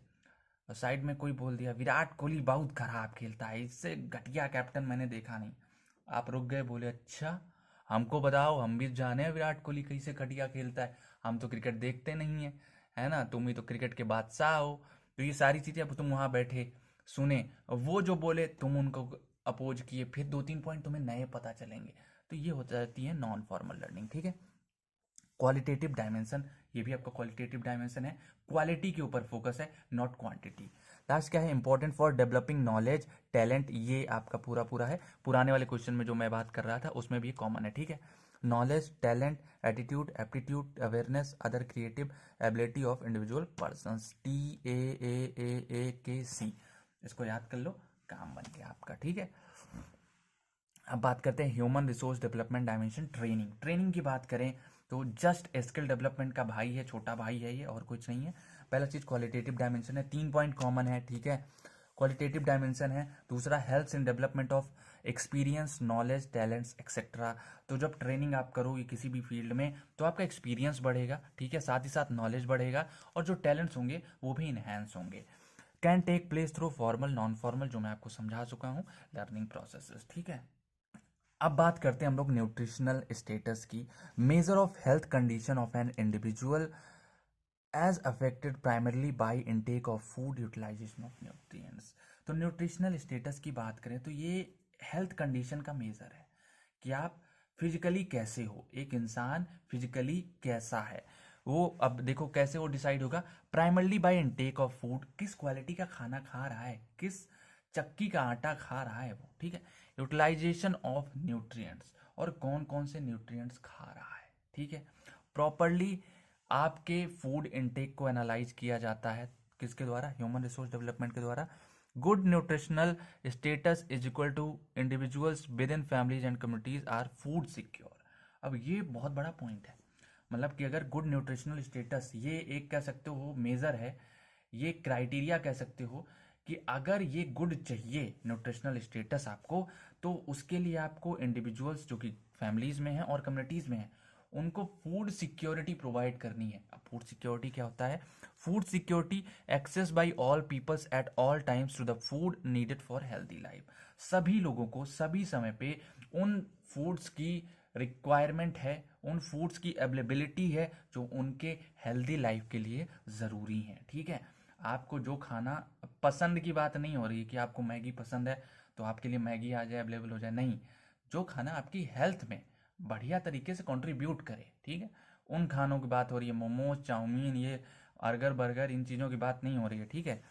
और साइड में कोई बोल दिया विराट कोहली बहुत खराब खेलता है, इससे घटिया कैप्टन मैंने देखा नहीं। आप रुक गए, बोले अच्छा हमको बताओ, हम भी जाने विराट कोहली कैसे घटिया खेलता है, हम तो क्रिकेट देखते नहीं है, है ना, तुम ही तो क्रिकेट के बादशाह हो। तो ये सारी चीज़ें अब तुम वहाँ बैठे सुने, वो जो बोले तुम उनको अपोज किए, फिर 2 3 पॉइंट तुम्हें नए पता चलेंगे। तो ये हो जाती है नॉन फॉर्मल लर्निंग, ठीक है। क्वालिटेटिव डायमेंशन, ये भी आपका क्वालिटेटिव डायमेंशन है, क्वालिटी के ऊपर फोकस है नॉट क्वांटिटी। लास्ट क्या है, important for developing knowledge talent, ये आपका पूरा पूरा है, पुराने वाले क्वेश्चन में जो मैं बात कर रहा था उसमें भी कॉमन है, ठीक है। Knowledge, talent, attitude, aptitude, awareness, other creative ability of individual person, TAAAAKC, इसको याद कर लो। काम बन गया आपका। ठीक है, अब बात करते हैं human resource development dimension training. Training की बात करें तो जस्ट स्किल डेवलपमेंट का भाई है, छोटा भाई है ये, और कुछ नहीं है। पहला चीज क्वालिटेटिव डायमेंशन है, 3 पॉइंट कॉमन है। ठीक है, क्वालिटेटिव डायमेंशन है। दूसरा health in development of experience, knowledge, talents etcetera. तो जब ट्रेनिंग आप करोगे किसी भी फील्ड में तो आपका एक्सपीरियंस बढ़ेगा, ठीक है, साथ ही साथ नॉलेज बढ़ेगा, और जो टैलेंट्स होंगे वो भी इन्हेंस होंगे। Can take place through formal, non formal, जो मैं आपको समझा चुका हूँ, लर्निंग प्रोसेसेस। ठीक है, अब बात करते हैं हम लोग न्यूट्रिशनल स्टेटस की। Major of health condition of an individual as affected primarily by intake of food, utilisation of nutrients. तो न्यूट्रिशनल स्टेटस की बात करें तो ये हेल्थ कंडीशन का मेजर है कि आप फिजिकली कैसे हो, एक इंसान फिजिकली कैसा है वो। अब देखो कैसे वो डिसाइड होगा, primarily by intake of food, किस क्वालिटी का खाना खा रहा है, किस चक्की का आटा खा रहा है वो। ठीक है, यूटिलाइजेशन ऑफ न्यूट्रिएंट्स, और कौन कौन से न्यूट्रिएंट्स खा रहा है। ठीक है, प्रॉपरली आपके फूड इनटेक को एनालाइज किया जाता है, किसके द्वारा, ह्यूमन रिसोर्स डेवलपमेंट के द्वारा। Good nutritional status is equal to individuals within families and communities are food secure. अब ये बहुत बड़ा पॉइंट है, मतलब कि अगर गुड न्यूट्रिशनल स्टेटस, ये एक कह सकते हो मेजर है, ये क्राइटेरिया कह सकते हो कि अगर ये गुड चाहिए न्यूट्रिशनल स्टेटस आपको, तो उसके लिए आपको इंडिविजुअल्स जो कि फैमिलीज में हैं और कम्युनिटीज में हैं उनको फूड सिक्योरिटी प्रोवाइड करनी है। अब फूड सिक्योरिटी क्या होता है, food security access by all peoples at all times to the food needed for healthy life. सभी लोगों को सभी समय पे उन फूड्स की रिक्वायरमेंट है, उन फूड्स की अवेलेबिलिटी है जो उनके हेल्दी लाइफ के लिए ज़रूरी है। ठीक है, आपको जो खाना, पसंद की बात नहीं हो रही है कि आपको मैगी पसंद है तो आपके लिए मैगी आ जाए, अवेलेबल हो जाए, नहीं, जो खाना आपकी हेल्थ में बढ़िया तरीके से कंट्रीब्यूट करे। ठीक है, उन खानों की बात हो रही है, मोमोज, चाउमीन, ये अर्गर बर्गर, इन चीज़ों की बात नहीं हो रही है। ठीक है,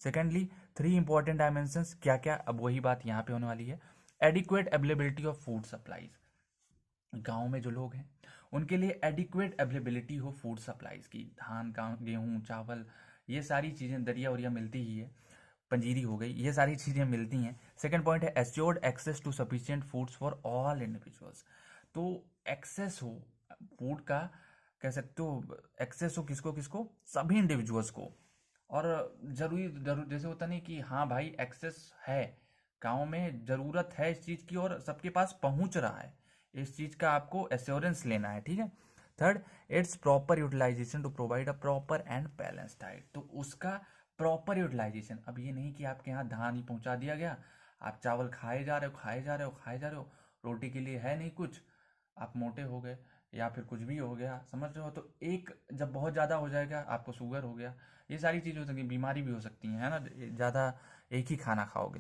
सेकेंडली 3 इंपॉर्टेंट डायमेंशंस क्या क्या, अब वही बात यहाँ पे होने वाली है। Adequate availability of food supplies, गांव में जो लोग हैं उनके लिए एडिक्वेट अवेलेबिलिटी हो फूड सप्लाईज की, धान का, गेहूं, चावल, ये सारी चीज़ें, दरिया उरिया मिलती ही है, पंजीरी हो गई, ये सारी चीज़ें मिलती हैं। सेकंड पॉइंट है assured access to sufficient foods for all individuals. तो एक्सेस हो फूड का, कह सकते हो एक्सेस हो किसको किसको, सभी इंडिविजुअल्स को। और जरूर जैसे होता नहीं कि हाँ भाई एक्सेस है, गांव में ज़रूरत है इस चीज़ की और सबके पास पहुंच रहा है, इस चीज़ का आपको एश्योरेंस लेना है। ठीक है, third, it's proper utilisation to provide a proper and balance diet. तो उसका प्रॉपर यूटिलाइजेशन, अब ये नहीं कि आपके यहाँ धान ही पहुंचा दिया गया, आप चावल खाए जा रहे हो, खाए जा रहे हो, खाए जा रहे हो, रोटी के लिए है नहीं कुछ, आप मोटे हो गए या फिर कुछ भी हो गया, समझ रहे हो। तो एक जब बहुत ज़्यादा हो जाएगा, आपको शुगर हो गया, ये सारी चीज़ें हो सकती हैं, बीमारी भी हो सकती हैं, है ना, ज़्यादा एक ही खाना खाओगे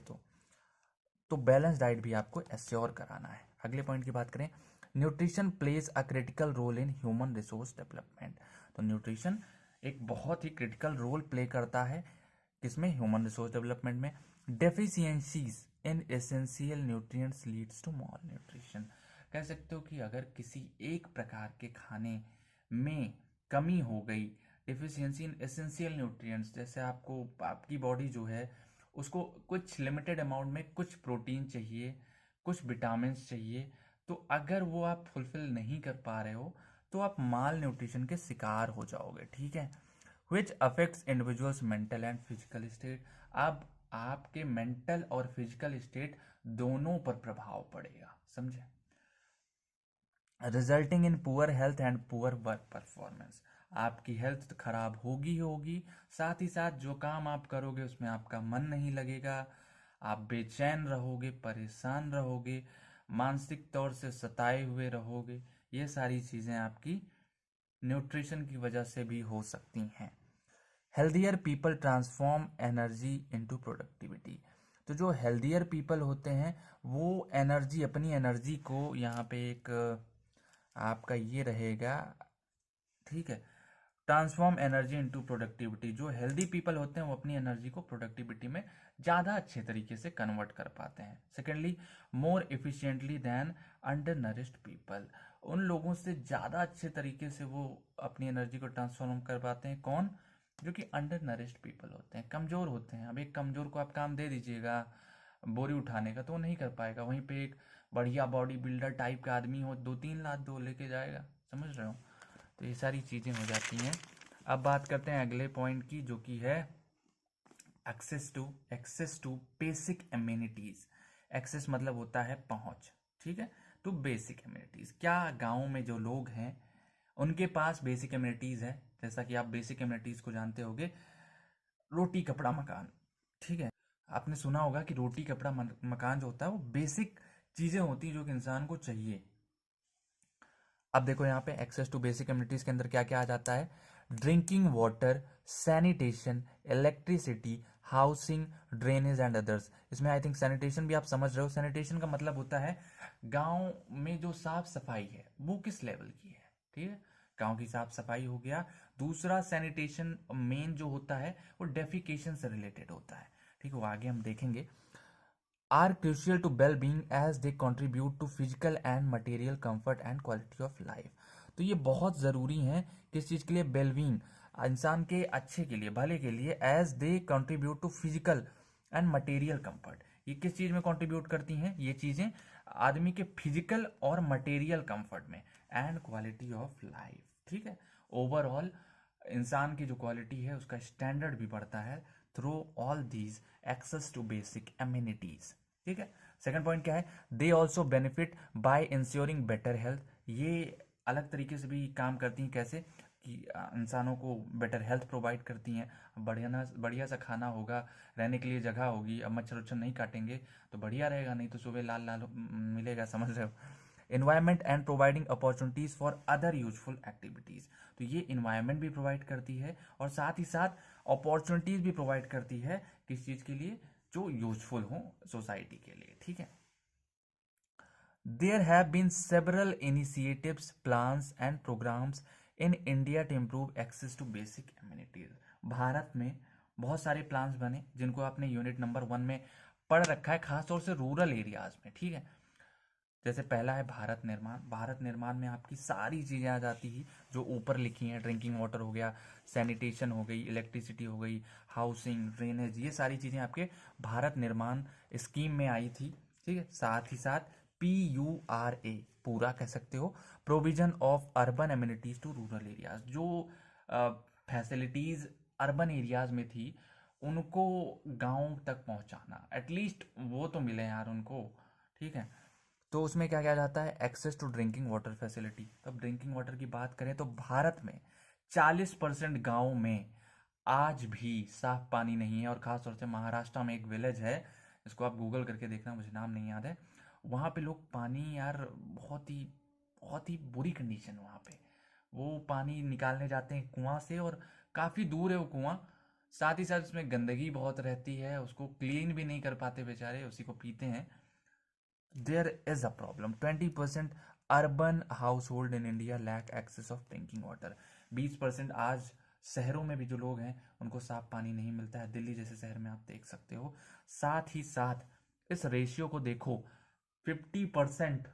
तो बैलेंस डाइट भी आपको एश्योर कराना है। अगले पॉइंट की बात करें, nutrition plays a critical role in human resource development. तो न्यूट्रिशन एक बहुत ही क्रिटिकल रोल प्ले करता है किसमें, ह्यूमन रिसोर्स डेवलपमेंट में। Deficiencies in essential nutrients leads to malnutrition. कह सकते हो कि अगर किसी एक प्रकार के खाने में कमी हो गई, डिफिशियंसी इन एसेंशियल न्यूट्रिएंट्स, जैसे आपको आपकी बॉडी जो है उसको कुछ लिमिटेड अमाउंट में कुछ प्रोटीन चाहिए, कुछ विटामिन चाहिए, तो अगर वो आप फुलफिल नहीं कर पा रहे हो तो आप माल न्यूट्रिशन के शिकार हो जाओगे। ठीक है, which affects individuals mental and physical state. अब आपके मेंटल और फिजिकल स्टेट दोनों पर प्रभाव पड़ेगा, समझे, resulting in poor health and poor work performance. आपकी हेल्थ तो खराब होगी ही होगी, साथ ही साथ जो काम आप करोगे उसमें आपका मन नहीं लगेगा, आप बेचैन रहोगे, परेशान रहोगे, मानसिक तौर से सताए हुए रहोगे। ये सारी चीज़ें आपकी न्यूट्रिशन की वजह से भी हो सकती हैं। Healthier people transform energy into productivity. तो जो हेल्दियर पीपल होते हैं वो एनर्जी, अपनी एनर्जी को, यहाँ पे एक आपका ये रहेगा, ठीक है, ट्रांसफॉर्म एनर्जी इनटू प्रोडक्टिविटी। जो हेल्दी पीपल होते हैं वो अपनी एनर्जी को प्रोडक्टिविटी में ज़्यादा अच्छे तरीके से कन्वर्ट कर पाते हैं। Secondly, more efficiently than undernourished people. उन लोगों से ज़्यादा अच्छे तरीके से वो अपनी एनर्जी को ट्रांसफॉर्म कर पाते हैं, कौन, जो कि अंडर नरिश्ड पीपल होते हैं, कमज़ोर होते हैं। अब एक कमज़ोर को आप काम दे दीजिएगा बोरी उठाने का तो वो नहीं कर पाएगा, वहीं पे एक बढ़िया बॉडी बिल्डर टाइप का आदमी हो 2-3 लाख दो लेके जाएगा, समझ रहे हो। तो ये सारी चीज़ें हो जाती हैं। अब बात करते हैं अगले पॉइंट की, जो कि है access to basic amenities. Access मतलब होता है पहुंच, ठीक है, टू बेसिक एम्यूनिटीज। क्या गाँव में जो लोग हैं उनके पास बेसिक एम्यूनिटीज है? जैसा कि आप बेसिक एम्यूनिटीज को जानते होगे, रोटी कपड़ा मकान, ठीक है। आपने सुना होगा कि रोटी कपड़ा मकान जो होता है वो बेसिक चीजें होती हैं जो कि इंसान को चाहिए। अब देखो यहाँ पे एक्सेस टू बेसिक कम्युनिटीज के अंदर क्या क्या आ जाता है। Drinking water, sanitation, electricity, housing, drainage and others. इसमें आई थिंक सैनिटेशन भी आप समझ रहे हो। सैनिटेशन का मतलब होता है गांव में जो साफ सफाई है वो किस लेवल की है, ठीक है, गांव की साफ सफाई हो गया। दूसरा सैनिटेशन मेन जो होता है वो डेफिकेशन से रिलेटेड होता है, ठीक है, वो आगे हम देखेंगे। are crucial to well-being as they contribute to physical and material comfort and quality of life। तो ये बहुत ज़रूरी हैं किस चीज़ के लिए? वेलबींग, इंसान के अच्छे के लिए, भले के लिए। As they contribute to physical and material comfort, ये किस चीज़ में कंट्रीब्यूट करती हैं ये चीज़ें? आदमी के फिजिकल और मटेरियल कंफर्ट में, एंड क्वालिटी ऑफ लाइफ, ठीक है। ओवरऑल इंसान की जो क्वालिटी है उसका स्टैंडर्ड भी बढ़ता है through all these access to basic amenities, ठीक है। सेकंड पॉइंट क्या है? They also benefit by ensuring better health. ये अलग तरीके से भी काम करती हैं, कैसे कि इंसानों को बेटर हेल्थ प्रोवाइड करती हैं। बढ़िया सा खाना होगा, रहने के लिए जगह होगी, अब मच्छर उच्छर नहीं काटेंगे तो बढ़िया रहेगा, नहीं तो सुबह लाल लाल मिलेगा, समझ रहे हो। Environment and providing opportunities for other useful activities. तो ये इन्वायरमेंट भी प्रोवाइड करती है और साथ ही साथ अपॉर्चुनिटीज भी प्रोवाइड करती है किस चीज के लिए? जो यूजफुल हो सोसाइटी के लिए, ठीक है। There have been several initiatives, plans and programmes in India to improve access to basic amenities. Bharat में बहुत सारे प्लान्स बने जिनको आपने यूनिट नंबर 1 में पढ़ रखा है, खासतौर से रूरल एरियाज में, ठीक है। जैसे पहला है भारत निर्माण। भारत निर्माण में आपकी सारी चीज़ें आ जाती ही जो ऊपर लिखी हैं। ड्रिंकिंग वाटर हो गया, सैनिटेशन हो गई, इलेक्ट्रिसिटी हो गई, हाउसिंग, ड्रेनेज, ये सारी चीज़ें आपके भारत निर्माण स्कीम में आई थी, ठीक है। साथ ही साथ PURA, पूरा कह सकते हो, provision of urban amenities to rural areas. जो फैसिलिटीज अर्बन एरियाज में थी उनको गांव तक पहुंचाना, एटलीस्ट वो तो मिले यार उनको, ठीक है। तो उसमें क्या क्या जाता है? Access to drinking water facility. तो अब ड्रिंकिंग वाटर की बात करें तो भारत में 40% गाँव में आज भी साफ पानी नहीं है। और खासतौर से महाराष्ट्र में एक विलेज है, इसको आप गूगल करके देखना, मुझे नाम नहीं याद है। वहाँ पे लोग पानी यार बहुत ही बुरी कंडीशन है वहाँ पे। वो पानी निकालने जाते हैं कुआं से और काफ़ी दूर है वो कुआं। साथ ही साथ उसमें गंदगी बहुत रहती है, उसको क्लीन भी नहीं कर पाते बेचारे, उसी को पीते हैं। There is a problem. 20% urban household in India lack access of drinking water. 20% आज शहरों में भी जो लोग हैं उनको साफ पानी नहीं मिलता है। दिल्ली जैसे शहर में आप देख सकते हो। साथ ही साथ इस रेशियो को देखो, 50%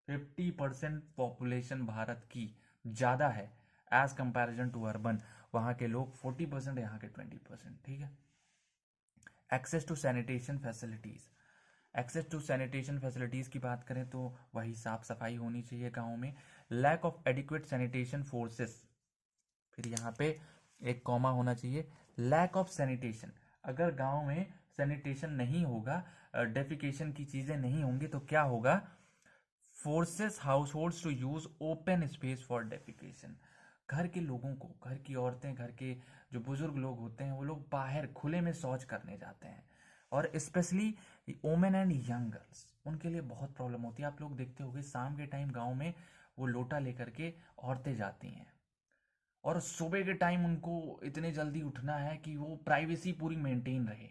50% पॉपुलेशन भारत की ज़्यादा है एज कंपैरिजन टू अर्बन। वहाँ के लोग 40%, यहाँ के 20%, ठीक है। Access to sanitation facilities. Access to sanitation facilities की बात करें तो वही साफ सफाई होनी चाहिए गाँव में। Lack of adequate sanitation forces, फिर यहाँ पे एक कॉमा होना चाहिए। लैक ऑफ सैनिटेशन, अगर गांव में सैनिटेशन नहीं होगा, डेफिकेशन की चीज़ें नहीं होंगी तो क्या होगा? Forces households to use open space for defecation. घर के लोगों को, घर की औरतें, घर के जो बुजुर्ग लोग होते हैं वो लोग बाहर खुले में शौच करने जाते हैं। और specially women and young girls, उनके लिए बहुत प्रॉब्लम होती है। आप लोग देखते होंगे शाम के टाइम गांव में वो लोटा लेकर के औरतें जाती हैं और सुबह के टाइम उनको इतने जल्दी उठना है कि वो प्राइवेसी पूरी मेंटेन रहे।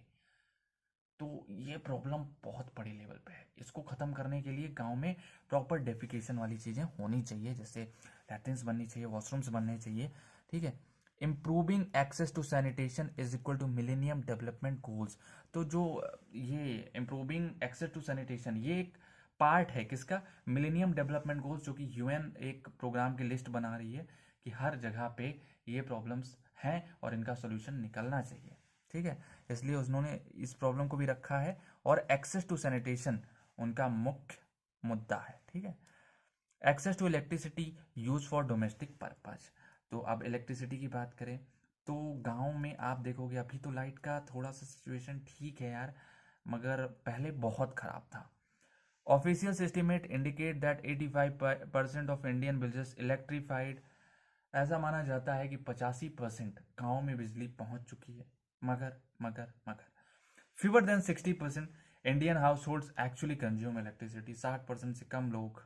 तो ये प्रॉब्लम बहुत बड़े लेवल पे है। इसको ख़त्म करने के लिए गांव में प्रॉपर डेफिकेशन वाली चीज़ें होनी चाहिए, जैसे लैट्रिन्स बननी चाहिए, वॉशरूम्स बनने चाहिए, ठीक है। Improving access to sanitation is equal to millennium development goals. तो जो ये इम्प्रूविंग एक्सेस टू सैनिटेशन ये एक पार्ट है किसका? मिलेनियम डेवलपमेंट गोल्स, जो कि UN एक प्रोग्राम की लिस्ट बना रही है कि हर जगह पे ये प्रॉब्लम्स हैं और इनका सोल्यूशन निकलना चाहिए, ठीक है। इसलिए उन्होंने इस प्रॉब्लम को भी रखा है और एक्सेस टू सैनिटेशन उनका मुख्य मुद्दा है, ठीक है। Access to electricity use for domestic purpose. तो अब इलेक्ट्रिसिटी की बात करें तो गांव में आप देखोगे अभी तो लाइट का थोड़ा सा सिचुएशन ठीक है यार, मगर पहले बहुत ख़राब था। Official estimate indicate that 85% of Indian villages electrified. ऐसा माना जाता है कि 85% गाँव में बिजली पहुंच चुकी है, मगर मगर मगर fewer than 60% Indian households actually consume electricity. 60% से कम लोग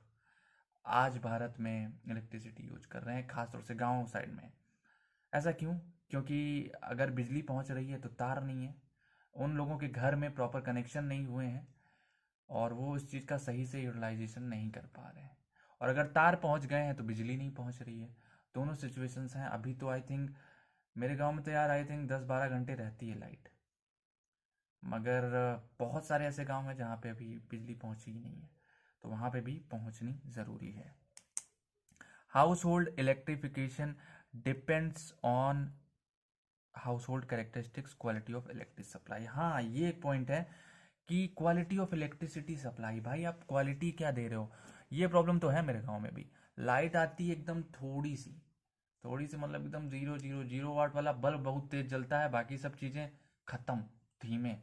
आज भारत में इलेक्ट्रिसिटी यूज कर रहे हैं, खासतौर से गाँव साइड में। ऐसा क्यों? क्योंकि अगर बिजली पहुंच रही है तो तार नहीं है, उन लोगों के घर में प्रॉपर कनेक्शन नहीं हुए हैं और वो इस चीज़ का सही से यूटिलाइजेशन नहीं कर पा रहे हैं। और अगर तार पहुंच गए हैं तो बिजली नहीं पहुंच रही है। दोनों सिचुएशंस हैं। अभी तो आई थिंक मेरे गांव में तो यार आई थिंक 10-12 घंटे रहती है लाइट, मगर बहुत सारे ऐसे गांव हैं जहाँ पे अभी बिजली पहुंची ही नहीं है, तो वहाँ पे भी पहुंचनी ज़रूरी है। House hold electrification depends on house hold characteristics quality of electric supply. हाँ, ये एक पॉइंट है कि क्वालिटी ऑफ इलेक्ट्रिसिटी सप्लाई, भाई आप क्वालिटी क्या दे रहे हो। ये प्रॉब्लम तो है मेरे गांव में भी। लाइट आती है एकदम थोड़ी सी मतलब एकदम 0 0 0 वाट वाला बल्ब बहुत तेज जलता है, बाकी सब चीज़ें खत्म, धीमे,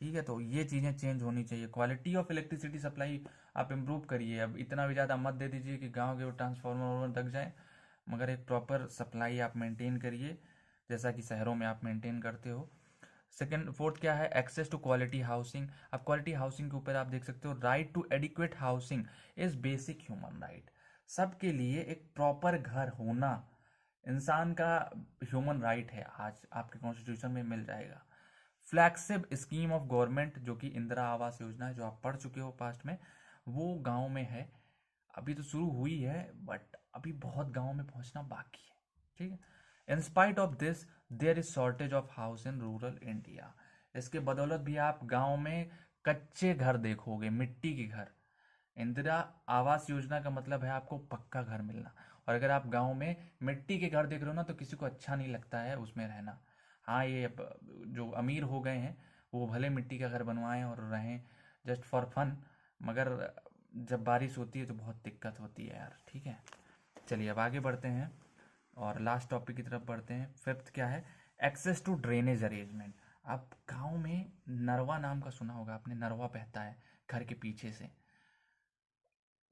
ठीक है। तो ये चीज़ें चेंज होनी चाहिए। क्वालिटी ऑफ इलेक्ट्रिसिटी सप्लाई आप इम्प्रूव करिए। अब इतना भी ज़्यादा मत दे दीजिए कि गांव के ट्रांसफार्मर दब जाए, मगर एक प्रॉपर सप्लाई आप मेंटेन करिए जैसा कि शहरों में आप मेंटेन करते हो। सेकेंड फोर्थ क्या है? Access to quality housing. अब क्वालिटी हाउसिंग के ऊपर आप देख सकते हो, right to adequate housing is basic human right. सबके लिए एक प्रॉपर घर होना इंसान का ह्यूमन राइट है, आज आपके कॉन्स्टिट्यूशन में मिल जाएगा। फ्लैगशिप स्कीम ऑफ गवर्नमेंट जो कि इंदिरा आवास योजना है, जो आप पढ़ चुके हो पास्ट में, वो गांव में है। अभी तो शुरू हुई है बट अभी बहुत गांव में पहुंचना बाकी है, ठीक है। In spite of this there is shortage of house in rural India. इसके बदौलत भी आप गांव में कच्चे घर देखोगे, मिट्टी के घर। इंदिरा आवास योजना का मतलब है आपको पक्का घर मिलना, और अगर आप गांव में मिट्टी के घर देख रहे हो ना तो किसी को अच्छा नहीं लगता है उसमें रहना। हाँ, ये जो अमीर हो गए हैं वो भले मिट्टी का घर बनवाएं और रहें जस्ट फॉर फन, मगर जब बारिश होती है तो बहुत दिक्कत होती है यार, ठीक है। चलिए अब आगे बढ़ते हैं और लास्ट टॉपिक की तरफ बढ़ते हैं। फिफ्थ क्या है? Access to drainage arrangement. आप गांव में नरवा नाम का सुना होगा आपने, नरवा बहता है घर के पीछे से।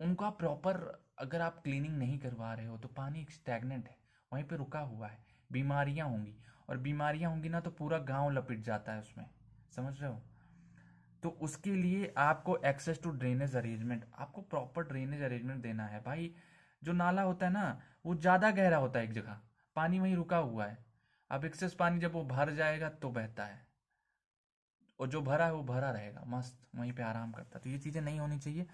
उनका प्रॉपर अगर आप क्लीनिंग नहीं करवा रहे हो तो पानी स्टैग्नेंट है, वहीं पे रुका हुआ है, बीमारियां होंगी, और बीमारियां होंगी ना तो पूरा गांव लपेट जाता है उसमें, समझ रहे हो। तो उसके लिए आपको एक्सेस टू ड्रेनेज अरेंजमेंट, आपको प्रॉपर ड्रेनेज अरेंजमेंट देना है भाई। जो नाला होता है ना वो ज़्यादा गहरा होता है, एक जगह पानी वहीं रुका हुआ है। अब एक्सेस पानी जब वो भर जाएगा तो बहता है, और जो भरा है वो भरा रहेगा, मस्त वहीं पे आराम करता है। तो ये चीज़ें नहीं होनी चाहिए।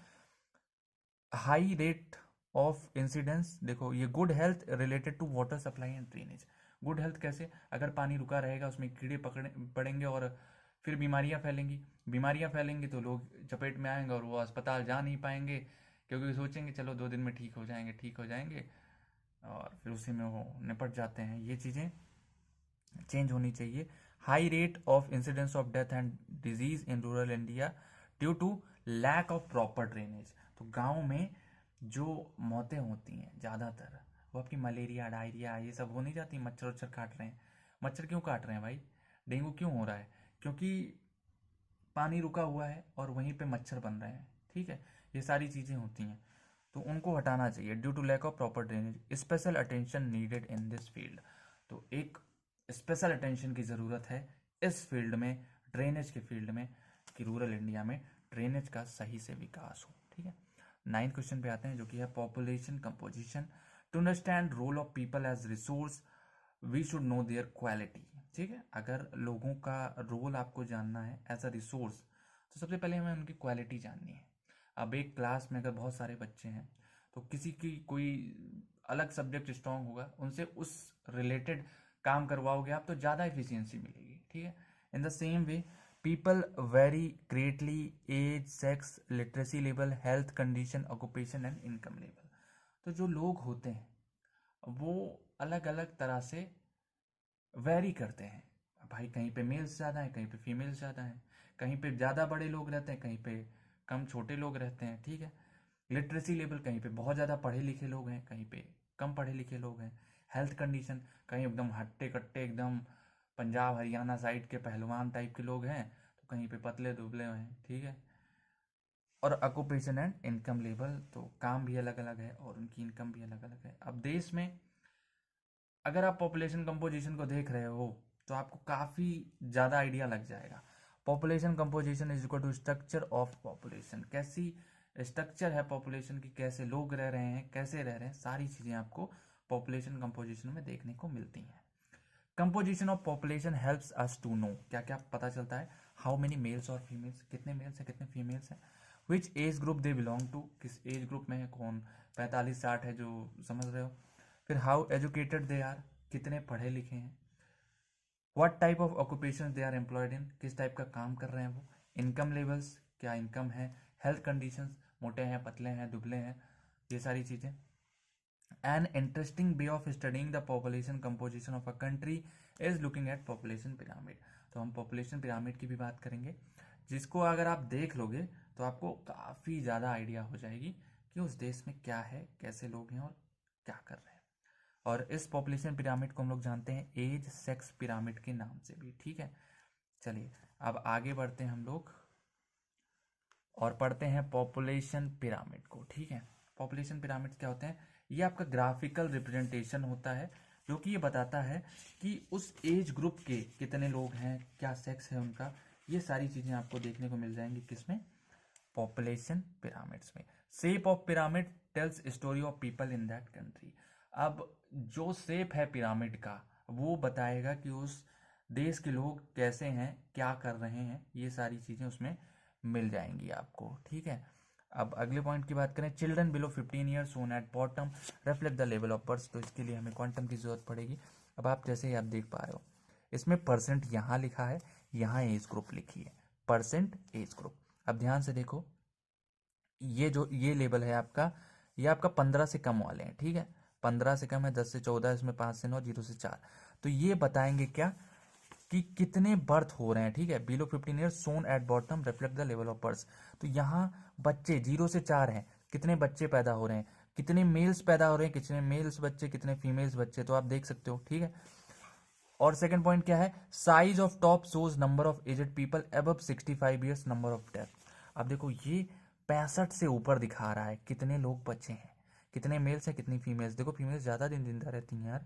हाई रेट ऑफ इंसिडेंस, देखो ये good health related to water supply and drainage. Good health कैसे? अगर पानी रुका रहेगा उसमें कीड़े पकड़े पड़ेंगे और फिर बीमारियां फैलेंगी। बीमारियां फैलेंगी तो लोग चपेट में आएंगे और वो अस्पताल जा नहीं पाएंगे, क्योंकि सोचेंगे चलो 2 दिन में ठीक हो जाएंगे, ठीक हो जाएंगे, और फिर उसी में वो निपट जाते हैं। ये चीज़ें चेंज होनी चाहिए। High rate of incidence of death and disease in rural India due to lack of proper drainage. तो गांव में जो मौतें होती हैं ज़्यादातर वो आपकी मलेरिया, डायरिया, ये सब हो नहीं जाती, मच्छर वच्छर काट रहे हैं। मच्छर क्यों काट रहे हैं भाई? डेंगू क्यों हो रहा है? क्योंकि पानी रुका हुआ है और वहीं पे मच्छर बन रहे हैं, ठीक है। ये सारी चीज़ें होती हैं तो उनको हटाना चाहिए। Due to lack of proper drainage special attention needed in this field. तो एक स्पेशल अटेंशन की ज़रूरत है इस फील्ड में, ड्रेनेज के फील्ड में, कि रूरल इंडिया में ड्रेनेज का सही से विकास हो, ठीक है। 9 क्वेश्चन पे आते हैं जो कि है population composition. To understand role of people as resource we should know their quality, ठीक है। अगर लोगों का रोल आपको जानना है एज अ रिसोर्स तो सबसे पहले हमें उनकी क्वालिटी जाननी है। अब एक क्लास में अगर बहुत सारे बच्चे हैं तो किसी की कोई अलग सब्जेक्ट स्ट्रांग होगा, उनसे उस रिलेटेड काम करवाओगे आप तो ज़्यादा एफिशिएंसी मिलेगी, ठीक है। In the same way people vary greatly, age, sex, literacy level, health condition, occupation and income level. तो जो लोग होते हैं वो अलग अलग तरह से वेरी करते हैं भाई, कहीं पे मेल्स ज़्यादा हैं, कहीं पे फीमेल्स ज़्यादा हैं, कहीं पे ज़्यादा बड़े लोग रहते हैं, कहीं पे कम छोटे लोग रहते हैं, ठीक है। लिटरेसी लेवल, कहीं पे बहुत ज़्यादा पढ़े लिखे लोग हैं, कहीं पे कम पढ़े लिखे लोग हैं। हेल्थ कंडीशन, कहीं एकदम हट्टे कट्टे एकदम पंजाब हरियाणा साइड के पहलवान टाइप के लोग हैं, तो कहीं पे पतले दुबले हैं, ठीक है। और ऑक्यूपेशन एंड इनकम लेवल, तो काम भी अलग अलग है और उनकी इनकम भी अलग अलग है। अब देश में अगर आप पॉपुलेशन कंपोजिशन को देख रहे हो तो आपको काफ़ी ज़्यादा आइडिया लग जाएगा। Population composition is equal to structure of population, कैसी स्ट्रक्चर है पॉपुलेशन की, कैसे लोग रह रहे हैं, कैसे रह रहे हैं, सारी चीज़ें आपको पॉपुलेशन कंपोजिशन में देखने को मिलती हैं। Composition of population helps us to know, क्या क्या पता चलता है, हाउ मेनी मेल्स और फीमेल्स, कितने मेल्स हैं कितने फीमेल्स हैं, which age group they belong to, किस एज ग्रुप में है, कौन 45-60 है जो समझ रहे हो। फिर हाउ एजुकेटेड दे आर, कितने पढ़े लिखे हैं, what type of occupation they are employed in, किस टाइप का काम कर रहे हैं वो, इनकम लेवल्स, क्या इनकम है, हेल्थ कंडीशंस, मोटे हैं पतले हैं दुबले हैं, ये सारी चीज़ें। An interesting way of studying the population composition of a country is looking at population pyramid. तो हम पॉपुलेशन पिरामिड की भी बात करेंगे, जिसको अगर आप देख लोगे तो आपको काफ़ी ज़्यादा आइडिया हो जाएगी कि उस देश में क्या है, कैसे लोग हैं और क्या कर रहे हैं। और इस पॉपुलेशन पिरामिड को हम लोग जानते हैं एज सेक्स पिरामिड के नाम से भी, ठीक है। चलिए अब आगे बढ़ते हैं हम लोग और पढ़ते हैं पॉपुलेशन पिरामिड को, ठीक है। पॉपुलेशन पिरामिड क्या होते हैं, ये आपका ग्राफिकल रिप्रेजेंटेशन होता है जो कि ये बताता है कि उस एज ग्रुप के कितने लोग हैं, क्या सेक्स है उनका, ये सारी चीज़ें आपको देखने को मिल जाएंगी किसमें, पॉपुलेशन पिरामिड्स में। Shape of pyramid tells story of people in that country. अब जो शेप है पिरामिड का वो बताएगा कि उस देश के लोग कैसे हैं, क्या कर रहे हैं, ये सारी चीज़ें उसमें मिल जाएंगी आपको, ठीक है। अब अगले पॉइंट की बात करें, children below 15 years shown at bottom reflect the level of birth, तो इसके लिए हमें क्वांटम की जरूरत पड़ेगी। अब आप जैसे ही आप देख पा रहे हो इसमें परसेंट यहाँ लिखा है, यहाँ एज ग्रुप लिखी है, परसेंट एज ग्रुप। अब ध्यान से देखो, ये जो ये लेवल है आपका, ये आपका 15 से कम वाले हैं, ठीक है। 15 से कम है, 10 से 14, इसमें 5 से 9, 0 से 4। तो ये बताएंगे क्या कि कितने बर्थ हो रहे हैं, ठीक है। Below 15 years shown at bottom reflect the level of birth, तो यहाँ बच्चे 0 से 4 हैं, कितने बच्चे पैदा हो रहे हैं, कितने मेल्स पैदा हो रहे हैं, कितने मेल्स बच्चे कितने फीमेल्स बच्चे, तो आप देख सकते हो, ठीक है। और सेकंड पॉइंट क्या है, size of top shows number of aged people above 65 years, number of death. अब देखो ये 65 से ऊपर दिखा रहा है कितने लोग बचे हैं, कितने मेल्स हैं कितनी फीमेल्स, देखो फीमेल्स ज़्यादा दिन जिंदा रहती हैं यार,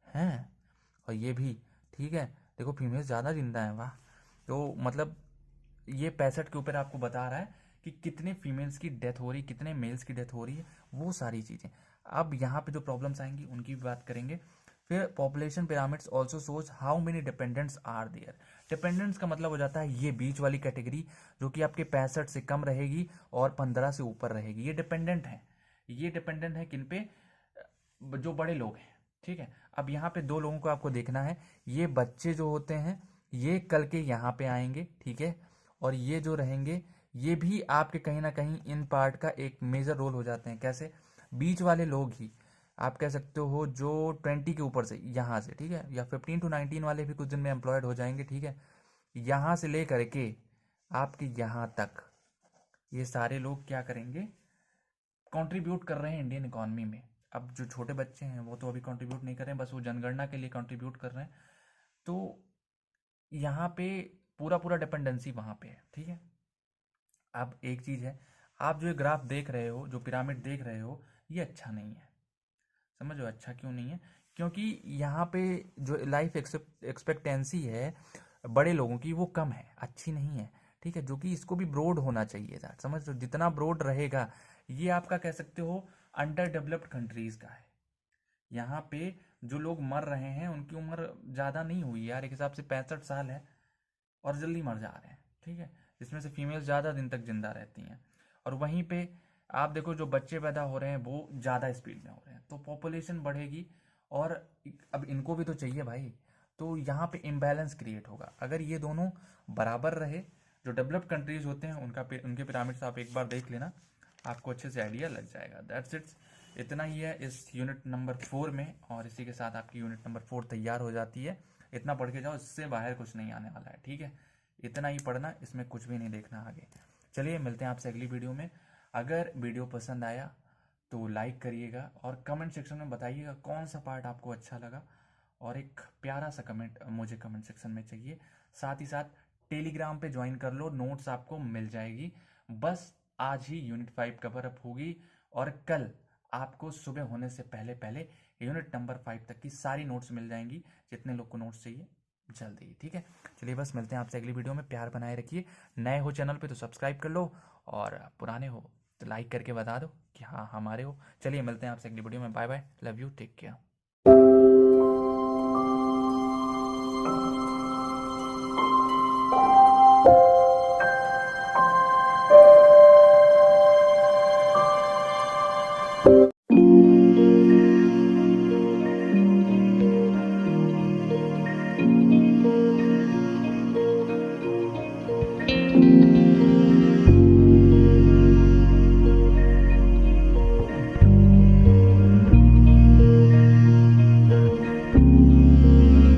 हैं। और ये भी, ठीक है, देखो फीमेल्स ज़्यादा जिंदा हैं, वाह। तो मतलब ये 65 के ऊपर आपको बता रहा है कि कितने फीमेल्स की डेथ हो रही है, कितने मेल्स की डेथ हो रही है, वो सारी चीज़ें। अब यहाँ पे जो प्रॉब्लम्स आएंगी उनकी भी बात करेंगे। फिर population pyramids also shows how many dependents are there. Dependents का मतलब हो जाता है ये बीच वाली कैटेगरी जो कि आपके 65 से कम रहेगी और 15 से ऊपर रहेगी, ये डिपेंडेंट है। ये डिपेंडेंट है किन पे, जो बड़े लोग हैं, ठीक है। अब यहाँ पे दो लोगों को आपको देखना है, ये बच्चे जो होते हैं ये कल के यहाँ पे आएंगे, ठीक है। और ये जो रहेंगे ये भी आपके कहीं ना कहीं इन पार्ट का एक मेजर रोल हो जाते हैं, कैसे, बीच वाले लोग ही आप कह सकते हो, जो 20 के ऊपर से यहाँ से, ठीक है, या 15 to 19 वाले भी कुछ दिन में एम्प्लॉयड हो जाएंगे, ठीक है। यहाँ से ले करके आपके यहाँ तक ये सारे लोग क्या करेंगे, कंट्रीब्यूट कर रहे हैं इंडियन इकोनॉमी में। अब जो छोटे बच्चे हैं वो तो अभी कंट्रीब्यूट नहीं कर रहे हैं, बस वो जनगणना के लिए कंट्रीब्यूट कर रहे हैं। तो यहाँ पे पूरा पूरा डिपेंडेंसी वहाँ पे है, ठीक है। अब एक चीज़ है, आप जो ये ग्राफ देख रहे हो, जो पिरामिड देख रहे हो, ये अच्छा नहीं है। समझो अच्छा क्यों नहीं है, क्योंकि यहाँ पे जो लाइफ एक्सपेक्टेंसी है बड़े लोगों की वो कम है, अच्छी नहीं है, ठीक है। जो कि इसको भी ब्रॉड होना चाहिए था, समझ लो, जितना ब्रॉड रहेगा ये आपका कह सकते हो अंडर डेवलप्ड कंट्रीज का है। यहाँ पे जो लोग मर रहे हैं उनकी उम्र ज़्यादा नहीं हुई यार, एक हिसाब से 65 साल है और जल्दी मर जा रहे हैं, ठीक है। जिसमें से फीमेल्स ज़्यादा दिन तक जिंदा रहती हैं। और वहीं पे आप देखो जो बच्चे पैदा हो रहे हैं वो ज़्यादा स्पीड में हो रहे हैं, तो पॉपुलेशन बढ़ेगी और अब इनको भी तो चाहिए भाई, तो यहाँ पे इम्बैलेंस क्रिएट होगा। अगर ये दोनों बराबर रहे, जो डेवलप्ड कंट्रीज होते हैं उनके पिरामिड्स आप एक बार देख लेना, आपको अच्छे से आइडिया लग जाएगा। दैट्स इट्स, इतना ही है इस यूनिट नंबर 4 में, और इसी के साथ आपकी यूनिट नंबर 4 तैयार हो जाती है। इतना पढ़ के जाओ, इससे बाहर कुछ नहीं आने वाला है, ठीक है। इतना ही पढ़ना, इसमें कुछ भी नहीं देखना आगे। चलिए मिलते हैं आपसे अगली वीडियो में। अगर वीडियो पसंद आया तो लाइक करिएगा और कमेंट सेक्शन में बताइएगा कौन सा पार्ट आपको अच्छा लगा, और एक प्यारा सा कमेंट मुझे कमेंट सेक्शन में चाहिए। साथ ही साथ टेलीग्राम पे ज्वाइन कर लो, नोट्स आपको मिल जाएगी। बस आज ही यूनिट 5 कवर अप होगी और कल आपको सुबह होने से पहले पहले यूनिट नंबर 5 तक की सारी नोट्स मिल जाएंगी, जितने लोग को नोट्स चाहिए जल्दी ही, ठीक है। चलिए बस मिलते हैं आपसे अगली वीडियो में। प्यार बनाए रखिए। नए हो चैनल पे तो सब्सक्राइब कर लो, और पुराने हो तो लाइक करके बता दो कि हाँ हमारे हो। चलिए मिलते हैं आपसे अगली वीडियो में। Bye bye, love you, take care.